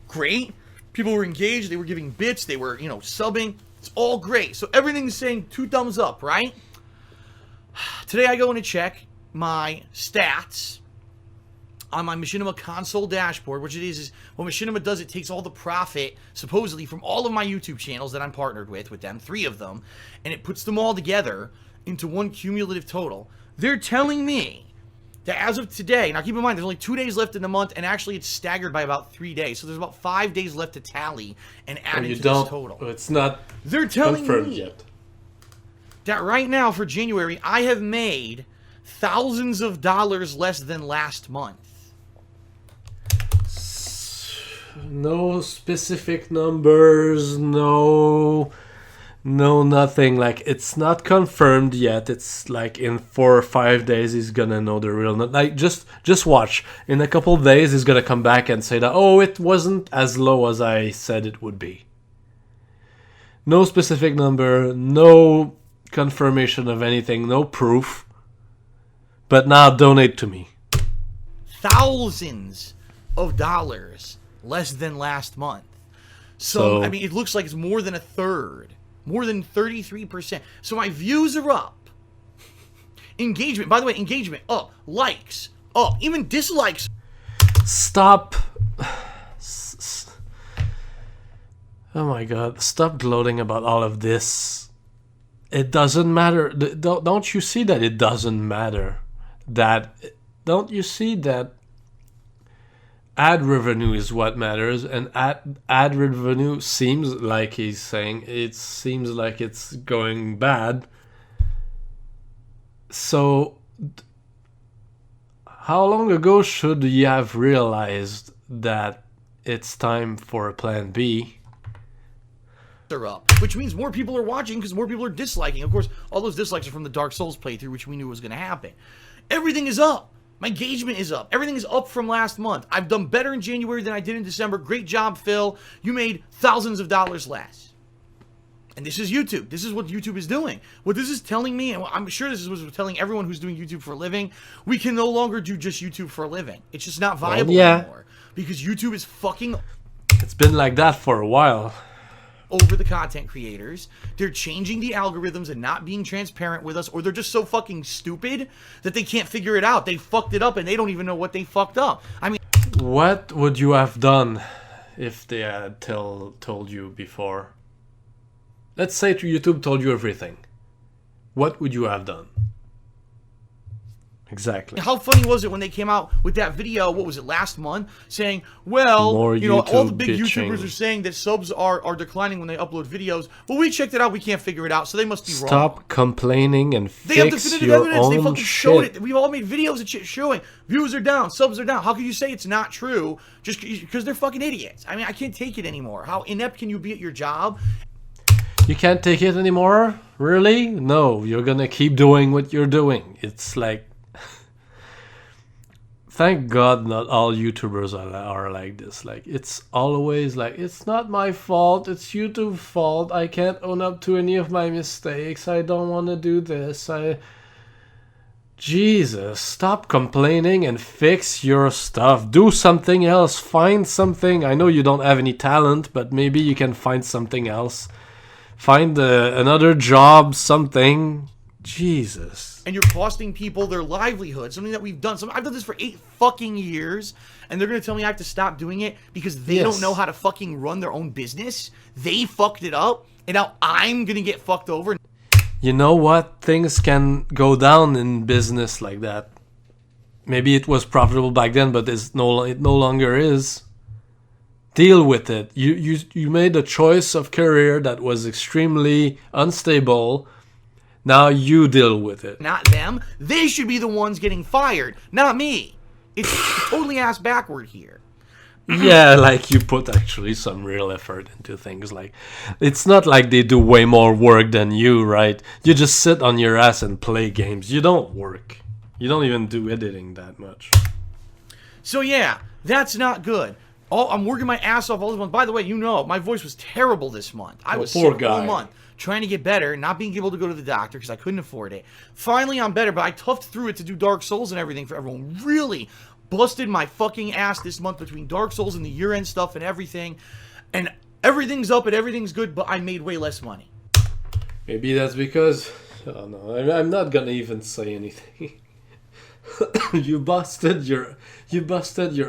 Great. People were engaged. They were giving bits. They were, you know, subbing. It's all great. So everything's saying 2 thumbs up, right? Today I go in to check my stats on my Machinima console dashboard, which it is what Machinima does. It takes all the profit, supposedly, from all of my YouTube channels that I'm partnered with them, 3 of them, and it puts them all together into one cumulative total. They're telling me that as of today, now keep in mind, there's only 2 days left in the month, and actually it's staggered by about 3 days, so there's about 5 days left to tally and add into this total. It's not They're telling confirmed me yet. That right now for January, I have made thousands of dollars less than last month. No specific numbers, no nothing. Like, it's not confirmed yet. It's like in 4 or 5 days he's gonna know the real like, just watch. In a couple of days he's gonna come back and say that, oh, it wasn't as low as I said it would be. No specific number, no confirmation of anything, no proof. But now donate to me. Thousands of dollars less than last month. So, I mean, it looks like it's more than a third. More than 33%. So my views are up. Engagement, by the way, engagement up. Likes up. Even dislikes. Stop. Oh my god. Stop gloating about all of this. It doesn't matter. Don't you see that it doesn't matter? Don't you see that ad revenue is what matters, and ad revenue seems like he's saying it seems like it's going bad. So how long ago should you have realized that it's time for a plan B? Are up, which means more people are watching because more people are disliking. Of course, all those dislikes are from the Dark Souls playthrough, which we knew was going to happen. Everything is up. My engagement is up. Everything is up from last month. I've done better in January than I did in December. Great job, Phil. You made thousands of dollars less. And this is YouTube. This is what YouTube is doing. What this is telling me, and I'm sure this is what it's telling everyone who's doing YouTube for a living, we can no longer do just YouTube for a living. It's just not viable anymore. Because YouTube is fucking... It's been like that for a while. Over the content creators. They're changing the algorithms and not being transparent with us, or they're just so fucking stupid that they can't figure it out. They fucked it up and they don't even know what they fucked up. I mean, what would you have done if they had told you before? Let's say YouTube told you everything. What would you have done? Exactly. How funny was it when they came out with that video, what was it, last month, saying, well, all the big YouTubers are saying that subs are declining when they upload videos. Well, we checked it out, we can't figure it out, so they must be wrong. Stop complaining and they have fix definitive your evidence. They own fucking showed shit. it. We've all made videos and shit showing views are down, subs are down. How can you say it's not true just because they're fucking idiots? I mean, I can't take it anymore. How inept can you be at your job? You can't take it anymore? Really? No, you're gonna keep doing what you're doing. It's like... Thank God not all YouTubers are like this. Like, it's always like, it's not my fault, it's YouTube's fault. I can't own up to any of my mistakes. I don't want to do this. Jesus, stop complaining and fix your stuff. Do something else. Find something. I know you don't have any talent, but maybe you can find something else. Find another job, something. Jesus. And you're costing people their livelihood, something that we've done. I've done this for 8 fucking years, and they're going to tell me I have to stop doing it because they don't know how to fucking run their own business. They fucked it up, and now I'm going to get fucked over. You know what? Things can go down in business like that. Maybe it was profitable back then, but it no longer is. Deal with it. You made a choice of career that was extremely unstable. Now you deal with it. Not them. They should be the ones getting fired, not me. It's totally ass backward here. Yeah, like you put actually some real effort into things. Like, it's not like they do way more work than you, right? You just sit on your ass and play games. You don't work. You don't even do editing that much. So yeah, that's not good. I'm working my ass off all this month. By the way, you know, my voice was terrible this month. I was sick all month, trying to get better, not being able to go to the doctor because I couldn't afford it. Finally, I'm better, but I toughed through it to do Dark Souls and everything for everyone. Really busted my fucking ass this month between Dark Souls and the year-end stuff and everything. And everything's up and everything's good, but I made way less money. Maybe that's because Oh no, I'm not gonna even say anything. You busted your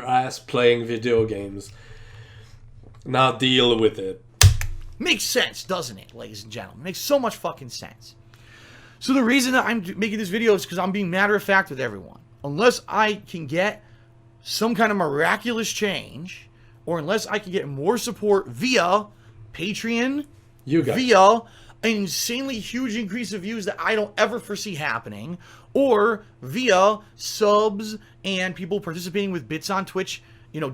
ass playing video games. Now deal with it. Makes sense, doesn't it, ladies and gentlemen? Makes so much fucking sense. So the reason that I'm making this video is because I'm being matter of fact with everyone. Unless I can get some kind of miraculous change, or unless I can get more support via Patreon, via an insanely huge increase of views that I don't ever foresee happening, or via subs and people participating with bits on Twitch,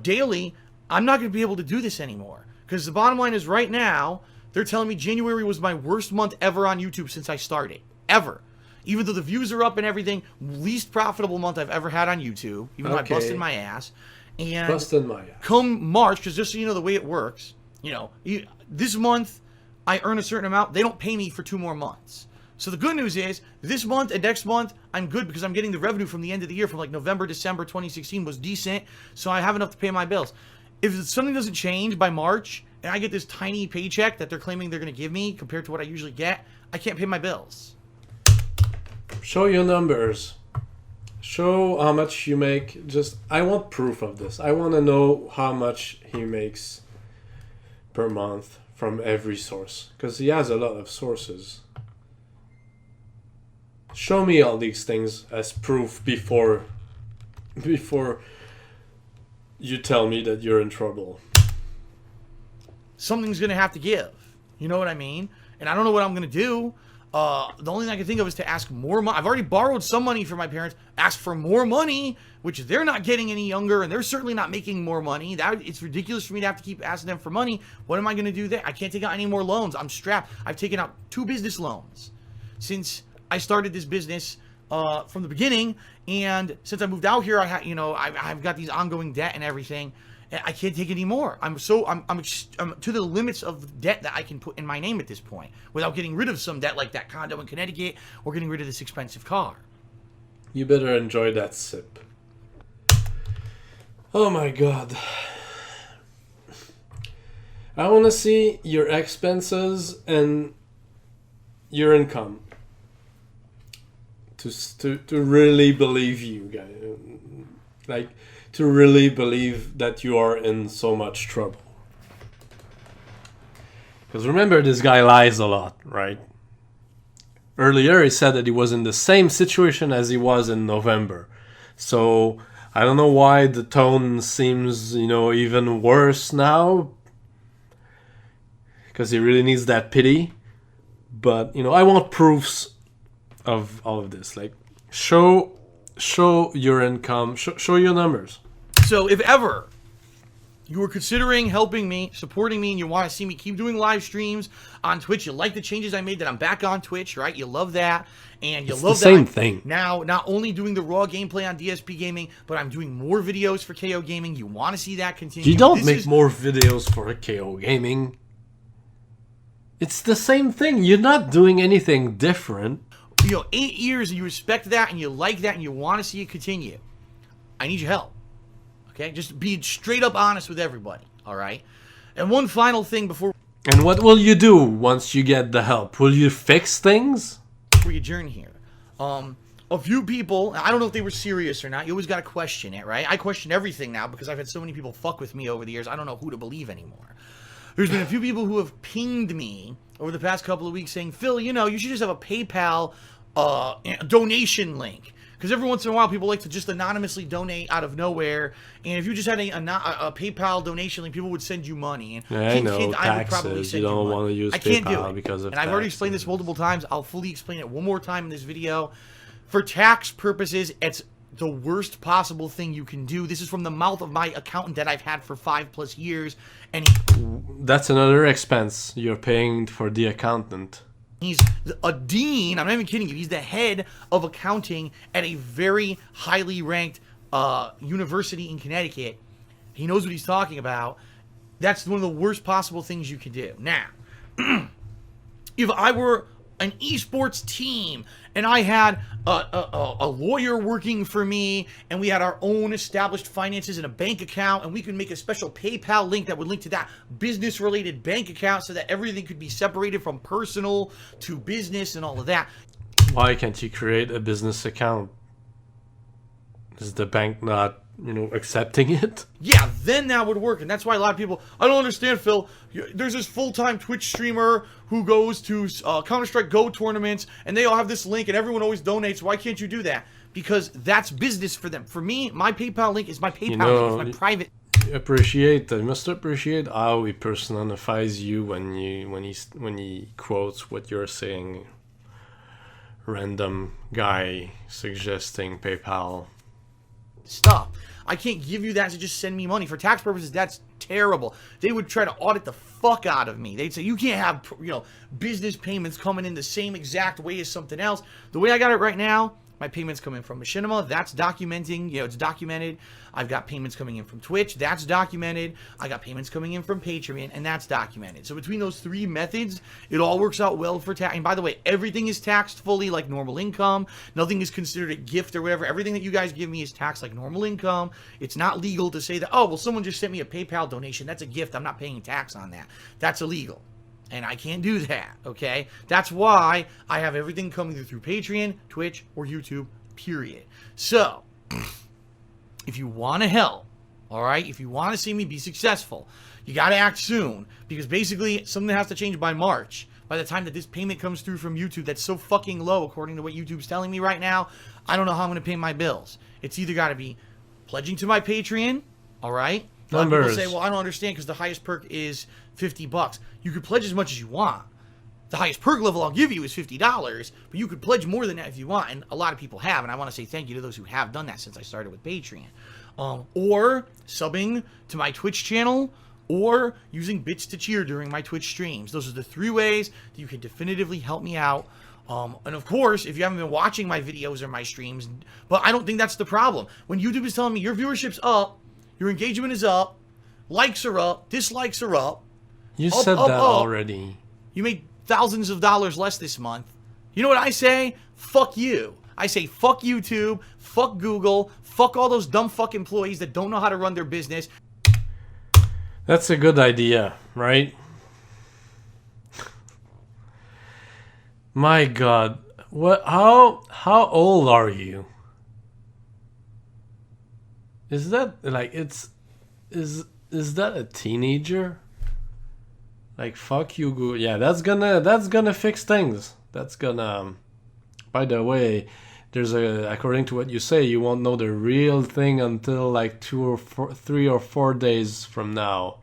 daily, I'm not going to be able to do this anymore. Because the bottom line is right now, they're telling me January was my worst month ever on YouTube since I started. Ever. Even though the views are up and everything, least profitable month I've ever had on YouTube. Even though I busted my ass. And come March, because just so you know the way it works, this month I earn a certain amount. They don't pay me for 2 more months. So the good news is, this month and next month, I'm good because I'm getting the revenue from the end of the year from like November, December 2016 was decent. So I have enough to pay my bills. If something doesn't change by March, and I get this tiny paycheck that they're claiming they're going to give me compared to what I usually get, I can't pay my bills. Show your numbers. Show how much you make. I want proof of this. I want to know how much he makes per month from every source. Because he has a lot of sources. Show me all these things as proof before you tell me that you're in trouble. Something's going to have to give. You know what I mean? And I don't know what I'm going to do. The only thing I can think of is to ask more money. I've already borrowed some money from my parents. Ask for more money, which they're not getting any younger, and they're certainly not making more money. It's ridiculous for me to have to keep asking them for money. What am I going to do there? I can't take out any more loans. I'm strapped. I've taken out 2 business loans since I started this business from the beginning, and since I moved out here, I've got these ongoing debt and everything. And I can't take any more. I'm to the limits of debt that I can put in my name at this point, without getting rid of some debt like that condo in Connecticut or getting rid of this expensive car. You better enjoy that sip. Oh my god. I want to see your expenses and your income. To really believe you, guys. To really believe that you are in so much trouble. Because remember, this guy lies a lot, right? Earlier he said that he was in the same situation as he was in November. So I don't know why the tone seems, even worse now. Because he really needs that pity. But, I want proofs of all of this. Like, show your income, show your numbers. So if ever you were considering helping me, supporting me, and you want to see me keep doing live streams on Twitch, you like the changes I made that I'm back on Twitch, right? You love that. And you love the same thing. Now, not only doing the raw gameplay on DSP Gaming, but I'm doing more videos for KO Gaming. You want to see that continue. You don't make more videos for KO Gaming. It's the same thing. You're not doing anything different. 8 years, and you respect that, and you like that, and you want to see it continue. I need your help. Okay? Just be straight up honest with everybody. All right? And one final thing before... And what will you do once you get the help? Will you fix things? Before you adjourn here. A few people, I don't know if they were serious or not. You always got to question it, right? I question everything now because I've had so many people fuck with me over the years. I don't know who to believe anymore. There's been a few people who have pinged me over the past couple of weeks saying, Phil, you should just have a PayPal donation link. Because every once in a while, people like to just anonymously donate out of nowhere. And if you just had a PayPal donation link, people would send you money. And I know, taxes. I would probably send you don't want to use PayPal because of taxes. And I've already explained this multiple times. I'll fully explain it one more time in this video. For tax purposes, it's the worst possible thing you can do. This is from the mouth of my accountant that I've had for 5+ years. And that's another expense you're paying for the accountant. He's a dean. I'm not even kidding you. He's the head of accounting at a very highly ranked university in Connecticut. He knows what he's talking about. That's one of the worst possible things you could do. Now, if I were an esports team and I had a lawyer working for me and we had our own established finances and a bank account and we could make a special PayPal link that would link to that business related bank account so that everything could be separated from personal to business and all of that. Why can't you create a business account? Is the bank not, accepting it? Yeah, then that would work. And that's why a lot of people, I don't understand, Phil. There's this full-time Twitch streamer who goes to Counter-Strike Go tournaments, and they all have this link, and everyone always donates. Why can't you do that? Because that's business for them. For me, my PayPal link is my PayPal link. It's my private. You must appreciate how he personifies you when he quotes what you're saying. Random guy suggesting PayPal Stuff. I can't give you that to just send me money. For tax purposes, that's terrible. They would try to audit the fuck out of me. They'd say, you can't have, business payments coming in the same exact way as something else. The way I got it right now, my payments come in from Machinima. That's documenting. It's documented. I've got payments coming in from Twitch. That's documented. I got payments coming in from Patreon, and that's documented. So between those three methods, it all works out well for tax. And by the way, everything is taxed fully like normal income. Nothing is considered a gift or whatever. Everything that you guys give me is taxed like normal income. It's not legal to say that, oh, well, someone just sent me a PayPal donation. That's a gift. I'm not paying tax on that. That's illegal. And I can't do that, okay? That's why I have everything coming through Patreon, Twitch, or YouTube, period. So, if you want to help, all right? If you want to see me be successful, you got to act soon. Because basically, something has to change by March. By the time that this payment comes through from YouTube, that's so fucking low, according to what YouTube's telling me right now, I don't know how I'm going to pay my bills. It's either got to be pledging to my Patreon, all right? A lot of people say, well, I don't understand because the highest perk is $50. You could pledge as much as you want. The highest perk level I'll give you is $50, but you could pledge more than that if you want, and a lot of people have, and I want to say thank you to those who have done that since I started with Patreon. Or subbing to my Twitch channel, or using bits to cheer during my Twitch streams. Those are the three ways that you can definitively help me out. And of course, if you haven't been watching my videos or my streams, but I don't think that's the problem. When YouTube is telling me your viewership's up, your engagement is up, likes are up, dislikes are up. You said that already. You made thousands of dollars less this month. You know what I say? Fuck you. I say fuck YouTube, fuck Google, fuck all those dumb fuck employees that don't know how to run their business. That's a good idea, right? My God. What? How old are you? Is that like is that a teenager? Like fuck you, Google. Yeah, that's gonna fix things. That's gonna. By the way, according to what you say, you won't know the real thing until like 3 or 4 days from now.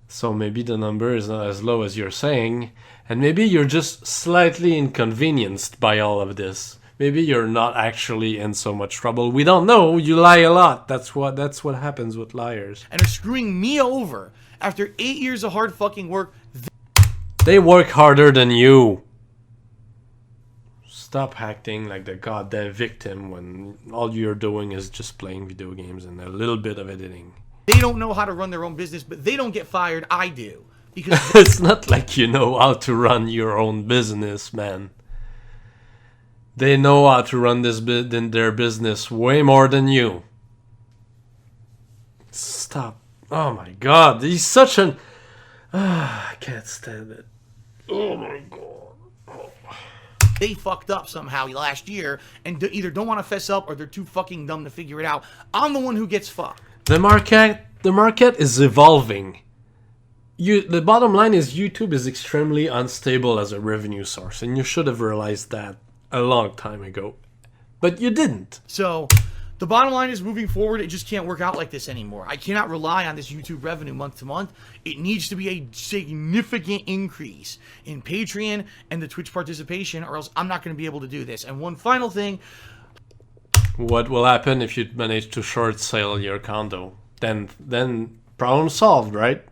So maybe the number is not as low as you're saying, and maybe you're just slightly inconvenienced by all of this. Maybe you're not actually in so much trouble. We don't know. You lie a lot. That's what happens with liars. And are screwing me over after 8 years of hard fucking work. They work harder than you. Stop acting like the goddamn victim when all you're doing is just playing video games and a little bit of editing. They don't know how to run their own business, but they don't get fired. I do. Because it's not like you know how to run your own business, man. They know how to run their business way more than you. Stop. Oh my God. He's such an... I can't stand it. Oh my God. They fucked up somehow last year and either don't want to fess up or they're too fucking dumb to figure it out. I'm the one who gets fucked. The market is evolving. The bottom line is YouTube is extremely unstable as a revenue source, and you should have realized that a long time ago, but you didn't. So the bottom line is, moving forward, it just can't work out like this anymore. I cannot rely on this YouTube revenue month to month. It needs to be a significant increase in Patreon and the Twitch participation, or else I'm not going to be able to do this. And one final thing. What will happen if you manage to short sale your condo? Then problem solved, right?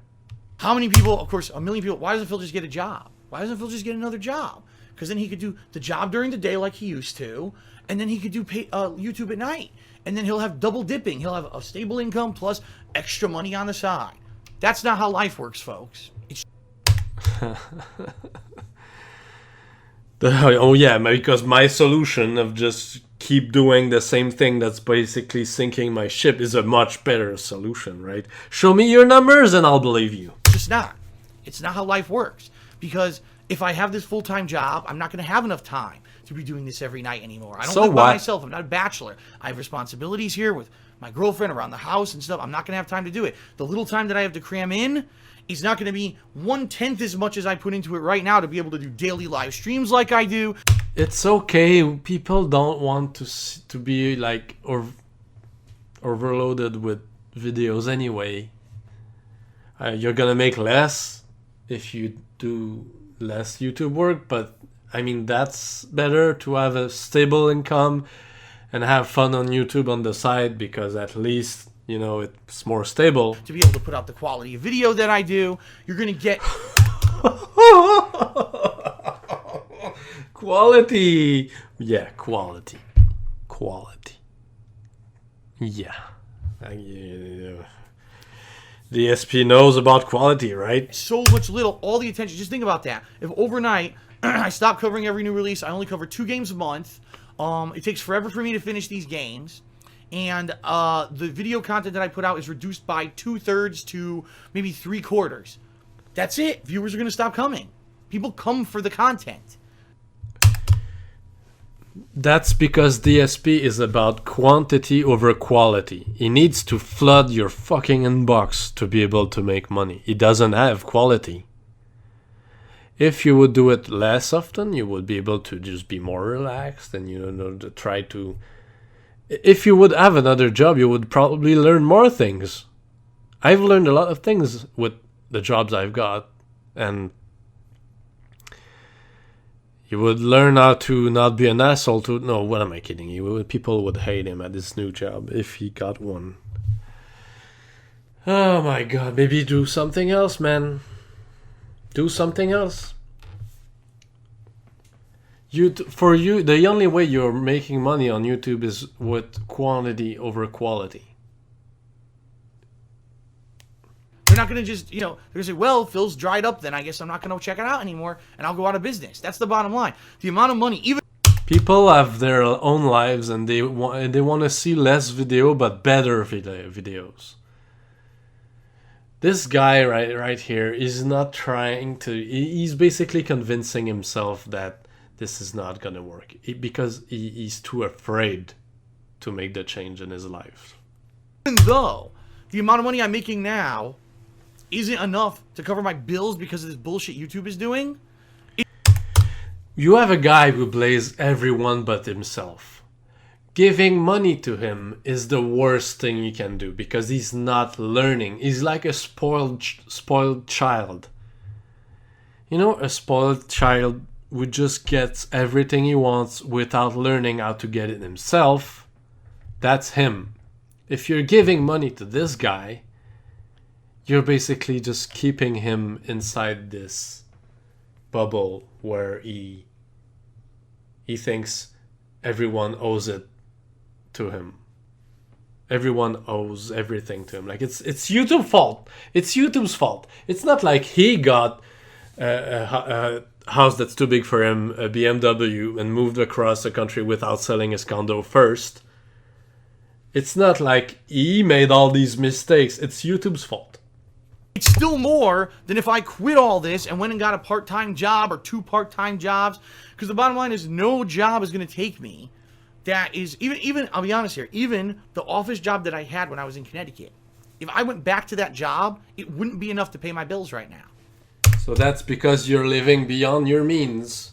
How many people? Of course, 1 million people. Why doesn't Phil just get a job? Why doesn't Phil just get another job? Because then he could do the job during the day like he used to, and then he could do YouTube at night. And then he'll have double dipping. He'll have a stable income plus extra money on the side. That's not how life works, folks. Oh yeah, because my solution of just keep doing the same thing that's basically sinking my ship is a much better solution, right? Show me your numbers and I'll believe you. It's just not. It's not how life works. Because if I have this full-time job, I'm not going to have enough time to be doing this every night anymore. I don't So live by what? myself. I'm not a bachelor. I have responsibilities here with my girlfriend around the house and stuff. I'm not going to have time to do it. The little time that I have to cram in is not going to be 1/10 as much as I put into it right now to be able to do daily live streams like I do. It's okay. People don't want to be like overloaded with videos anyway. You're gonna make less if you do less YouTube work, but I mean that's better to have a stable income and have fun on YouTube on the side, because at least, you know, it's more stable. To be able to put out the quality of video that I do, you're going to get... Quality. Yeah, quality. Quality. Yeah. DSP knows about quality, right? So much little, all the attention. Just think about that. If overnight I stop covering every new release, I only cover 2 games a month. It takes forever for me to finish these games. And the video content that I put out is reduced by 2/3 to maybe 3/4. That's it. Viewers are going to stop coming. People come for the content. That's because DSP is about quantity over quality. He needs to flood your fucking inbox to be able to make money. He doesn't have quality. If you would do it less often, you would be able to just be more relaxed and, you know, to try to... If you would have another job, you would probably learn more things. I've learned a lot of things with the jobs I've got, and you would learn how to not be an asshole to... No, what am I kidding you? People would hate him at his new job if he got one. Oh my god, maybe do something else, man. Do something else. For you, the only way you're making money on YouTube is with quantity over quality. They're not going to just, you know, they're going to say, well, Phil's dried up, then I guess I'm not going to check it out anymore, and I'll go out of business. That's the bottom line. The amount of money, even... People have their own lives, and they want to see less video, but better videos. This guy right here is not trying to... He's basically convincing himself that this is not going to work, because he's too afraid to make the change in his life. Even though the amount of money I'm making now isn't enough to cover my bills because of this bullshit YouTube is doing. You have a guy who blames everyone but himself. Giving money to him is the worst thing you can do, because he's not learning. He's like a spoiled child. You know, a spoiled child who just gets everything he wants without learning how to get it himself. That's him. If you're giving money to this guy, you're basically just keeping him inside this bubble where he thinks everyone owes it to him. Everyone owes everything to him. Like, it's YouTube's fault. It's YouTube's fault. It's not like he got a house that's too big for him, a BMW, and moved across the country without selling his condo first. It's not like he made all these mistakes. It's YouTube's fault. It's still more than if I quit all this and went and got a part-time job or 2 part-time jobs. Because the bottom line is no job is going to take me. That is, even I'll be honest here, even the office job that I had when I was in Connecticut, if I went back to that job, it wouldn't be enough to pay my bills right now. So that's because you're living beyond your means.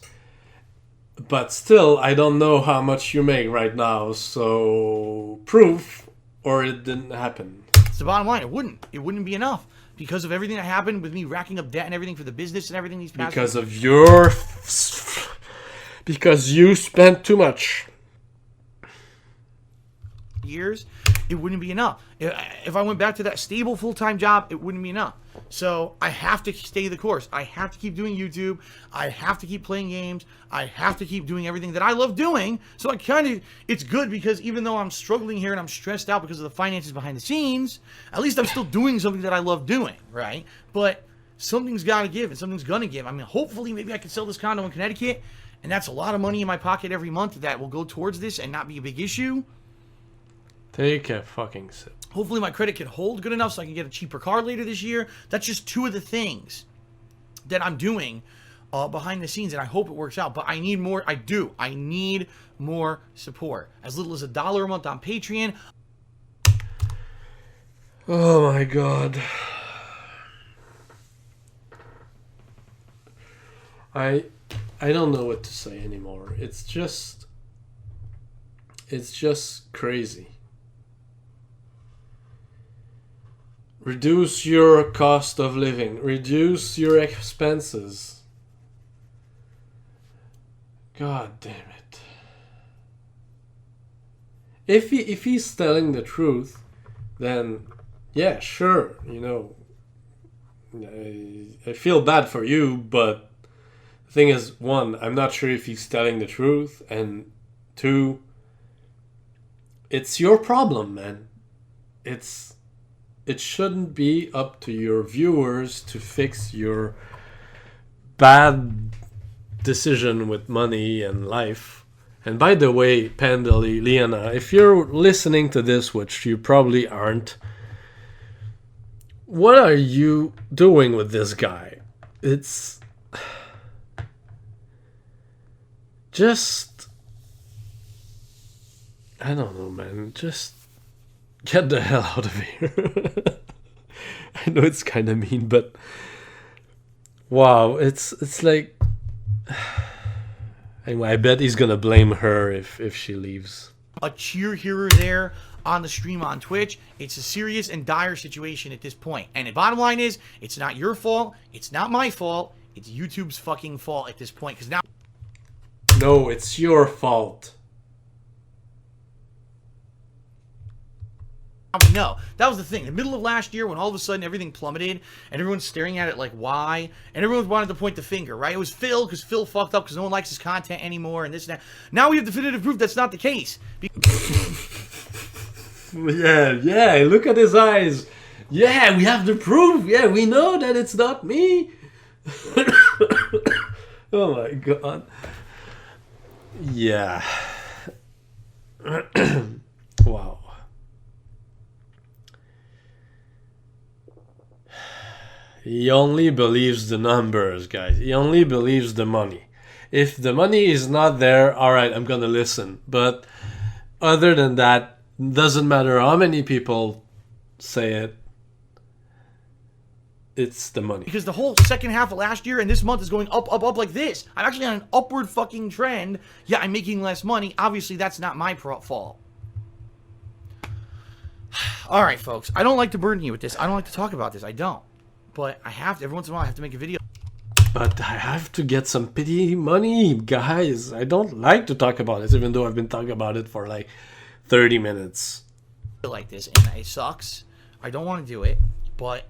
But still, I don't know how much you make right now, so proof or it didn't happen. It's the bottom line. It wouldn't be enough because of everything that happened with me racking up debt and everything for the business and everything these past because of your... because you spent too much. years, it wouldn't be enough. If I went back to that stable full-time job, it wouldn't be enough. So I have to stay the course. I have to keep doing YouTube. I have to keep playing games. I have to keep doing everything that I love doing. So it's good because even though I'm struggling here and I'm stressed out because of the finances behind the scenes, at least I'm still doing something that I love doing, right? But something's got to give and something's going to give. I mean, hopefully maybe I can sell this condo in Connecticut, and that's a lot of money in my pocket every month that will go towards this and not be a big issue. Take a fucking sip. Hopefully my credit can hold good enough so I can get a cheaper car later this year. That's just 2 of the things that I'm doing behind the scenes, and I hope it works out. But I need more. I do. I need more support. As little as $1 a month on Patreon. Oh my god. I don't know what to say anymore. It's just crazy. Reduce your cost of living. Reduce your expenses. God damn it. If he's telling the truth, then yeah, sure, you know, I feel bad for you, but the thing is, one, I'm not sure if he's telling the truth, and two, it's your problem, man. It shouldn't be up to your viewers to fix your bad decision with money and life. And by the way, Pandali, Liana, if you're listening to this, which you probably aren't, what are you doing with this guy? It's just, I don't know, man. Just get the hell out of here. I know it's kind of mean, but wow, it's like, anyway, I bet he's gonna blame her if she leaves. A cheerleader there on the stream on Twitch. It's a serious and dire situation at this point. And the bottom line is, it's not your fault. It's not my fault. It's YouTube's fucking fault at this point. Because now... No, it's your fault. No, that was the thing. In the middle of last year, when all of a sudden everything plummeted and everyone's staring at it like, why? And everyone wanted to point the finger, right? It was Phil, because Phil fucked up because no one likes his content anymore and this and that. Now we have definitive proof that's not the case. Yeah, look at his eyes. Yeah, we have the proof. Yeah, we know that it's not me. Oh my god. Yeah. Wow. He only believes the numbers, guys. He only believes the money. If the money is not there, alright, I'm gonna listen. But other than that, doesn't matter how many people say it, it's the money. Because the whole second half of last year and this month is going up, up, up like this. I'm actually on an upward fucking trend. Yeah, I'm making less money. Obviously, that's not my fault. Alright, folks. I don't like to burden you with this. I don't like to talk about this. I don't. But I have to, every once in a while, I have to make a video. But I have to get some pity money, guys. I don't like to talk about this, even though I've been talking about it for like 30 minutes. Like this, and it sucks. I don't want to do it, but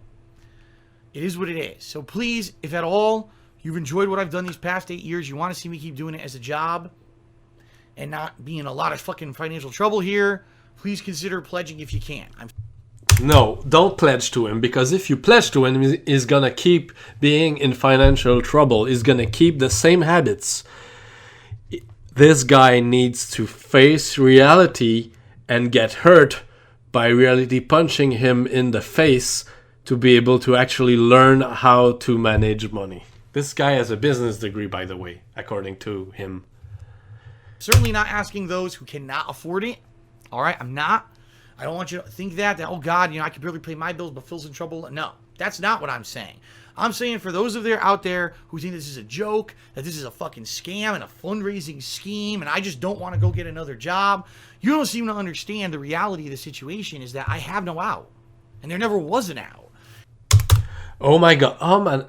it is what it is. So please, if at all you've enjoyed what I've done these past 8 years, you want to see me keep doing it as a job and not be in a lot of fucking financial trouble here, please consider pledging if you can. No, don't pledge to him, because if you pledge to him, he's gonna keep being in financial trouble. He's gonna keep the same habits. This guy needs to face reality and get hurt by reality punching him in the face to be able to actually learn how to manage money. This guy has a business degree, by the way, according to him. Certainly not asking those who cannot afford it. All right, I'm not. I don't want you to think that, oh God, you know, I can barely pay my bills, but Phil's in trouble. No, that's not what I'm saying. I'm saying for those of there out there who think this is a joke, that this is a fucking scam and a fundraising scheme, and I just don't want to go get another job, you don't seem to understand the reality of the situation is that I have no out. And there never was an out. Oh my God. Oh man.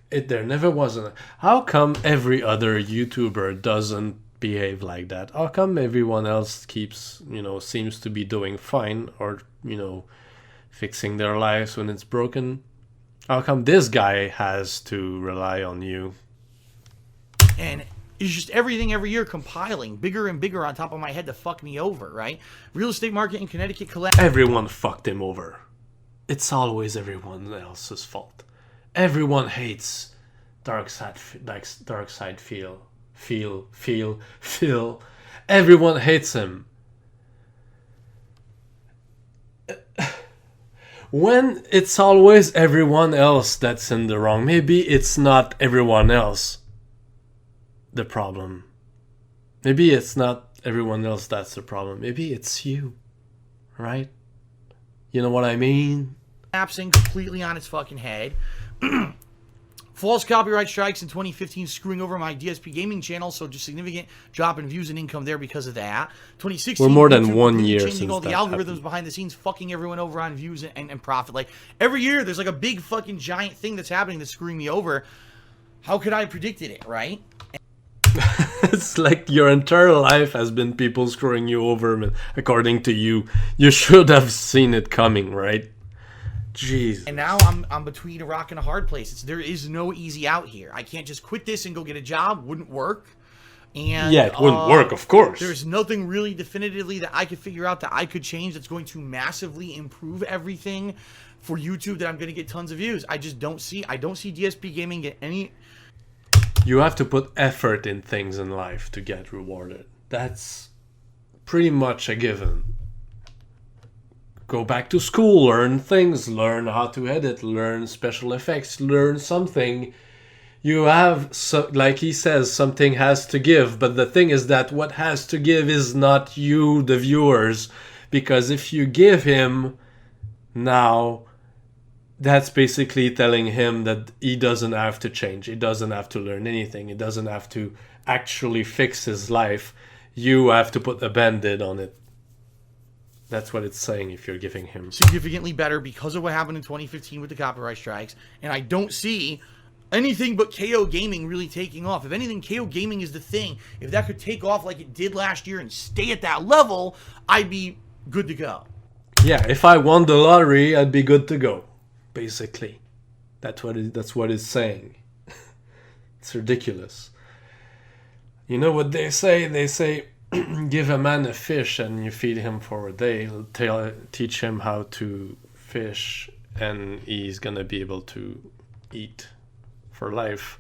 There never was an... How come every other YouTuber doesn't behave like that? How come everyone else keeps, you know, seems to be doing fine, or, you know, fixing their lives when it's broken? How come this guy has to rely on you? And it's just everything every year compiling bigger and bigger on top of my head to fuck me over, right? Real estate market in Connecticut collapsed. Everyone fucked him over. It's always everyone else's fault. Everyone hates dark side Phil. Everyone hates him. When it's always everyone else that's in the wrong, maybe it's not everyone else. the problem. Maybe it's not everyone else that's the problem. Maybe it's you, right? You know what I mean? Collapsing completely on its fucking head. False copyright strikes in 2015 screwing over my DSP gaming channel, so just significant drop in views and income there because of that. 2016, we're more than YouTube 1 year changing since all the that algorithms happened. behind the scenes, fucking everyone over on views and profit. Like every year, there's like a big fucking giant thing that's happening that's screwing me over. How could I have predicted it, right? It's like your entire life has been people screwing you over, according to you. You should have seen it coming, right? Jeez. And now I'm between a rock and a hard place. There is no easy out here. I can't just quit this and go get a job. Wouldn't work. And yeah, it wouldn't work, of course. There's nothing really definitively that I could figure out that I could change that's going to massively improve everything for YouTube that I'm going to get tons of views. I just don't see. I don't see DSP gaming get any. You have to put effort in things in life to get rewarded. That's pretty much a given. Go back to school, learn things, learn how to edit, learn special effects, learn something. You have, like he says, something has to give. But the thing is that what has to give is not you, the viewers. Because if you give him now, that's basically telling him that he doesn't have to change. He doesn't have to learn anything. He doesn't have to actually fix his life. You have to put a band-aid on it. That's what it's saying if you're giving him. Significantly better because of what happened in 2015 with the copyright strikes. And I don't see anything but KO Gaming really taking off. If anything, KO Gaming is the thing. If that could take off like it did last year and stay at that level, I'd be good to go. Yeah, if I won the lottery, I'd be good to go. Basically. That's what it's saying. It's ridiculous. You know what they say? They say, give a man a fish and you feed him for a day. Teach him how to fish and he's gonna be able to eat for life.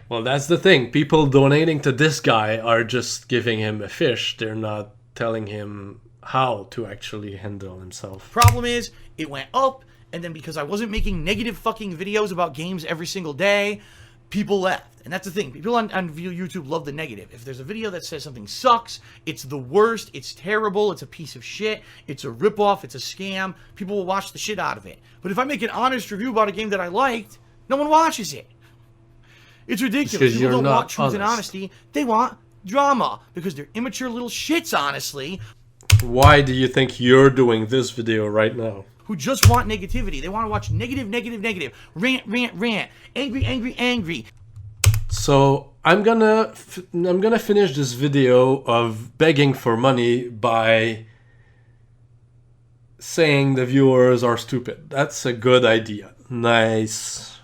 Well, that's the thing. People donating to this guy are just giving him a fish. They're not telling him how to actually handle himself. Problem is, it went up, and then because I wasn't making negative fucking videos about games every single day, people left. And that's the thing. People on YouTube love the negative. If there's a video that says something sucks, it's the worst, it's terrible, it's a piece of shit, it's a ripoff, it's a scam, people will watch the shit out of it. But if I make an honest review about a game that I liked, no one watches it. It's ridiculous. People don't want truth and honesty. They want drama because they're immature little shits, honestly. Why do you think you're doing this video right now? Who just want negativity. They want to watch negative, negative, negative. Rant, rant, rant. Angry, angry, angry. So I'm gonna finish this video of begging for money by saying the viewers are stupid. That's a good idea. Nice.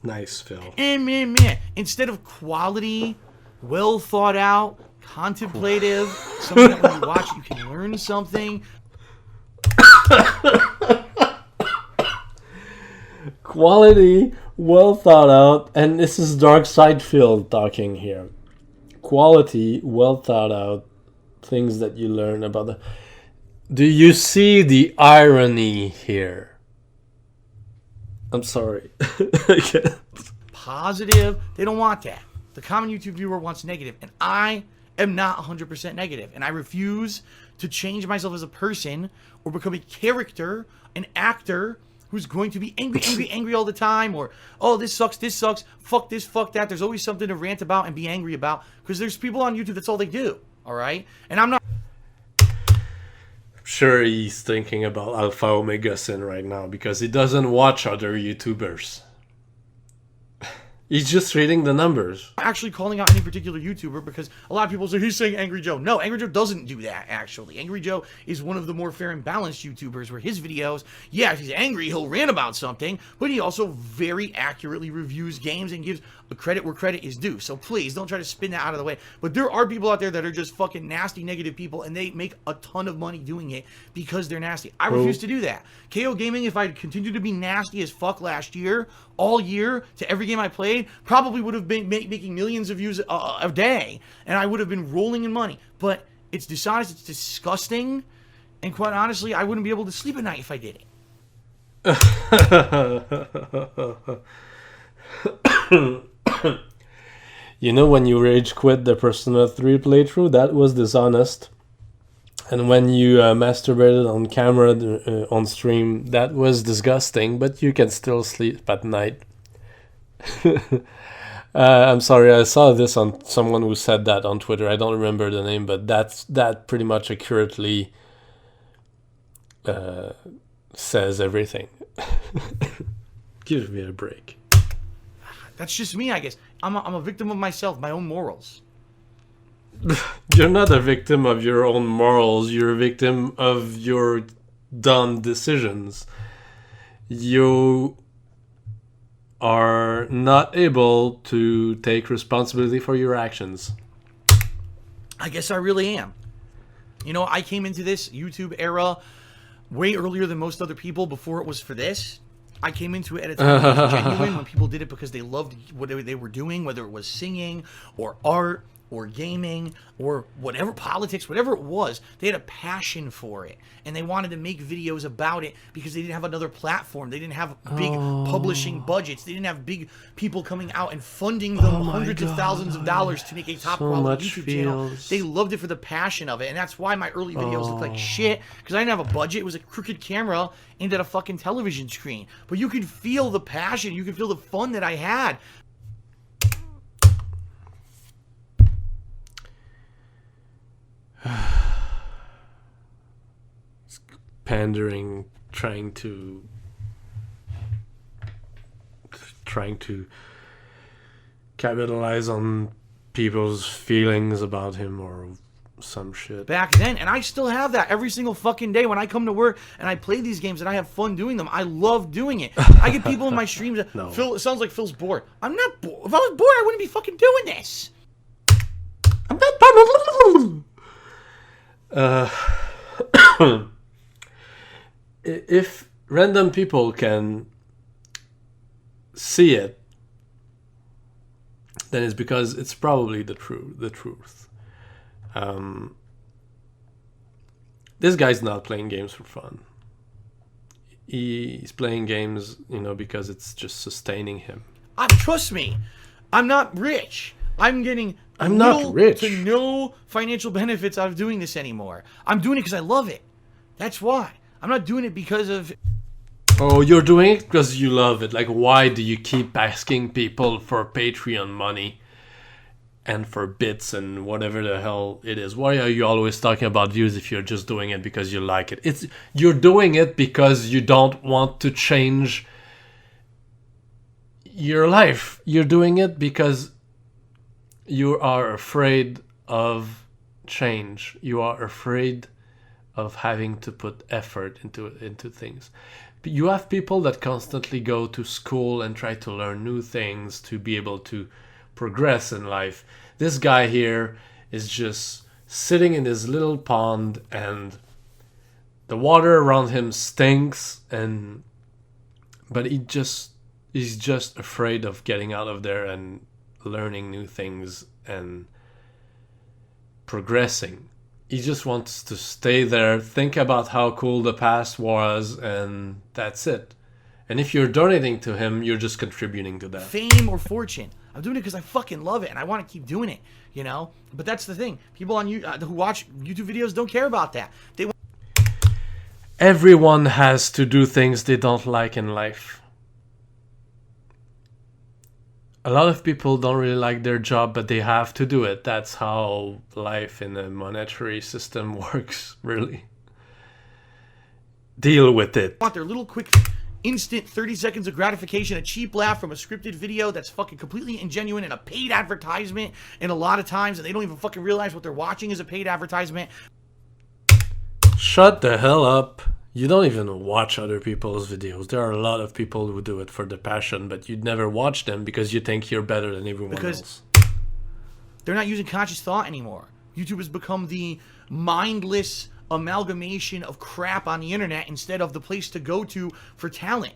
Nice, Phil. And instead of quality, well thought out, contemplative, something that when you watch you can learn something. Quality, well thought out, and this is Dark Side Phil talking here. Quality, well thought out, things that you learn about the... Do you see the irony here? I'm sorry. Positive, they don't want that. The common YouTube viewer wants negative, and I am not 100% negative, and I refuse to change myself as a person or become a character, an actor who's going to be angry, angry, angry all the time, or, oh, this sucks, fuck this, fuck that. There's always something to rant about and be angry about, because there's people on YouTube, that's all they do, all right? And I'm not... Sure, he's thinking about Alpha Omega Sin right now, because he doesn't watch other YouTubers. He's just reading the numbers. Actually calling out any particular YouTuber because a lot of people say he's saying Angry Joe. No, Angry Joe doesn't do that, actually. Angry Joe is one of the more fair and balanced YouTubers where his videos, yeah, if he's angry, he'll rant about something, but he also very accurately reviews games and gives credit where credit is due. So please, don't try to spin that out of the way. But there are people out there that are just fucking nasty, negative people, and they make a ton of money doing it because they're nasty. I refuse to do that. KO Gaming, if I'd continued to be nasty as fuck last year, all year, to every game I played, probably would have been making millions of views a day, and I would have been rolling in money. But it's dishonest, it's disgusting, and quite honestly, I wouldn't be able to sleep at night if I did it. You know, when you rage quit the Persona 3 playthrough, that was dishonest. And when you masturbated on camera on stream, that was disgusting, but you can still sleep at night. I'm sorry, I saw this on someone who said that on Twitter. I don't remember the name, but that pretty much accurately says everything. Give me a break. That's just me, I guess. I'm a victim of myself, my own morals. You're not a victim of your own morals. You're a victim of your dumb decisions. You are not able to take responsibility for your actions. I guess I really am. You know, I came into this YouTube era way earlier than most other people before it was for this. I came into it at a time when it was genuine, when people did it because they loved what they were doing, whether it was singing or art or gaming or whatever, politics, whatever it was. They had a passion for it, and they wanted to make videos about it because they didn't have another platform. They didn't have big publishing budgets. They didn't have big people coming out and funding them hundreds of thousands of dollars to make a top quality YouTube channel. They loved it for the passion of it, and that's why my early videos looked like shit, because I didn't have a budget. It was a crooked camera aimed at a fucking television screen. But you could feel the passion. You could feel the fun that I had. Pandering, trying to capitalize on people's feelings about him or some shit. Back then, and I still have that every single fucking day when I come to work and I play these games and I have fun doing them. I love doing it. I get people in my streams that, No. Phil, it sounds like Phil's bored. I'm not bored. If I was bored, I wouldn't be fucking doing this. I'm not. If random people can see it, then it's because it's probably the truth. This guy's not playing games for fun. He's playing games, because it's just sustaining him. Trust me, I'm not rich. I'm getting not rich. to no financial benefits out of doing this anymore. I'm doing it because I love it. That's why. I'm not doing it because of... Oh, you're doing it because you love it. Like, why do you keep asking people for Patreon money and for bits and whatever the hell it is? Why are you always talking about views if you're just doing it because you like it? You're doing it because you don't want to change your life. You're doing it because you are afraid of change. You are afraid of having to put effort into things. You have people that constantly go to school and try to learn new things to be able to progress in life. This guy here is just sitting in his little pond and the water around him stinks, but he's just afraid of getting out of there and learning new things and progressing. He just wants to stay there, think about how cool the past was, and that's it. And if you're donating to him, you're just contributing to that. Fame or fortune. I'm doing it because I fucking love it, and I want to keep doing it, But that's the thing. People on who watch YouTube videos don't care about that. Everyone has to do things they don't like in life. A lot of people don't really like their job, but they have to do it. That's how life in a monetary system works, really. Deal with it. Want their little quick, instant 30 seconds of gratification, a cheap laugh from a scripted video that's fucking completely ingenuine and a paid advertisement, and a lot of times, and they don't even fucking realize what they're watching is a paid advertisement. Shut the hell up. You don't even watch other people's videos. There are a lot of people who do it for the passion, but you'd never watch them because you think you're better than everyone else. They're not using conscious thought anymore. YouTube has become the mindless amalgamation of crap on the internet instead of the place to go to for talent.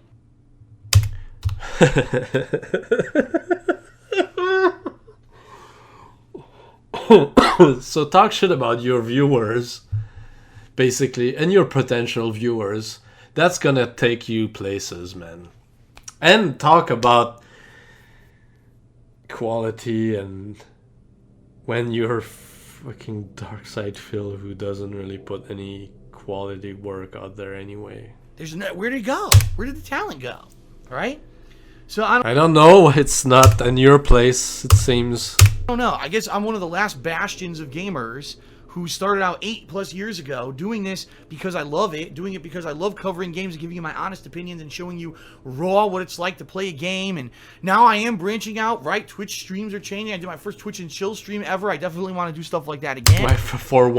So talk shit about your viewers, basically, and your potential viewers. That's gonna take you places, man. And talk about quality, and when you're fucking Darkside Phil, who doesn't really put any quality work out there anyway. There's no, where did it go? Where did the talent go? All right. So I don't know. It's not in your place, it seems. I don't know. I guess I'm one of the last bastions of gamers who started out 8+ years ago doing this because I love it, doing it because I love covering games and giving you my honest opinions and showing you raw what it's like to play a game. And now I am branching out, right? Twitch streams are changing. I did my first Twitch and Chill stream ever. I definitely want to do stuff like that again. For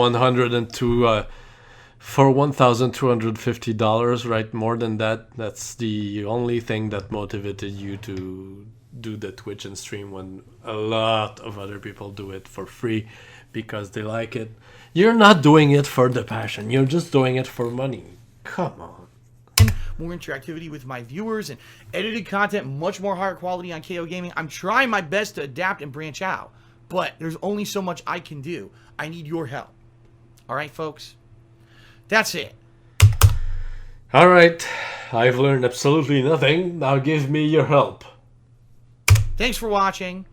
$1,250, right? More than that. That's the only thing that motivated you to do the Twitch and stream when a lot of other people do it for free because they like it. You're not doing it for the passion. You're just doing it for money. Come on. More interactivity with my viewers and edited content, much more higher quality on KO Gaming. I'm trying my best to adapt and branch out, but there's only so much I can do. I need your help. All right, folks? That's it. All right. I've learned absolutely nothing. Now give me your help. Thanks for watching.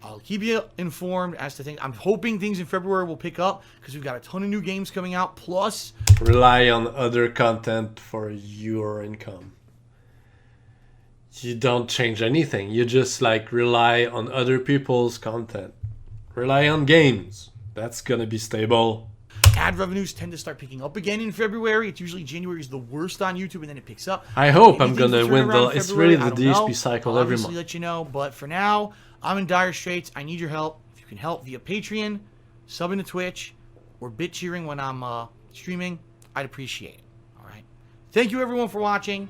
I'll keep you informed as to things. I'm hoping things in February will pick up because we've got a ton of new games coming out. Plus, rely on other content for your income. You don't change anything. You just like rely on other people's content. Rely on games. That's gonna be stable. Ad revenues tend to start picking up again in February. It's usually January is the worst on YouTube, and then it picks up. I hope I'm gonna win the. It's really the DSP cycle every month. I'll let you know, but for now, I'm in dire straits. I need your help. If you can help via Patreon, subbing to Twitch, or bit cheering when I'm streaming, I'd appreciate it. All right. Thank you everyone for watching.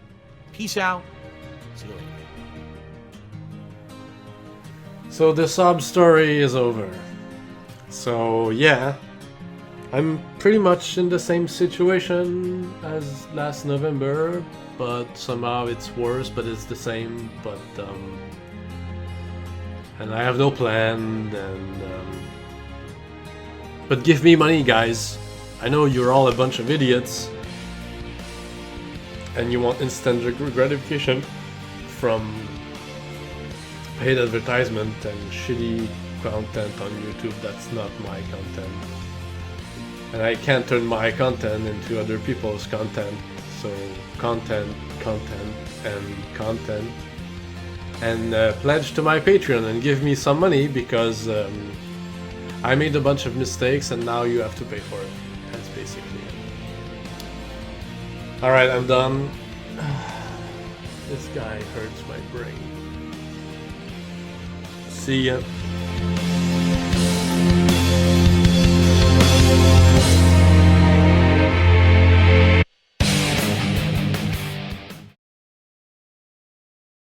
Peace out. See you later. So the sob story is over. So yeah. I'm pretty much in the same situation as last November, but somehow it's worse, but it's the same, but and I have no plan, and but give me money, guys. I know you're all a bunch of idiots, and you want instant gratification from paid advertisement and shitty content on YouTube. That's not my content. And I can't turn my content into other people's content. So content, and pledge to my Patreon and give me some money because I made a bunch of mistakes and now you have to pay for it. That's basically it. Alright, I'm done. This guy hurts my brain. See ya.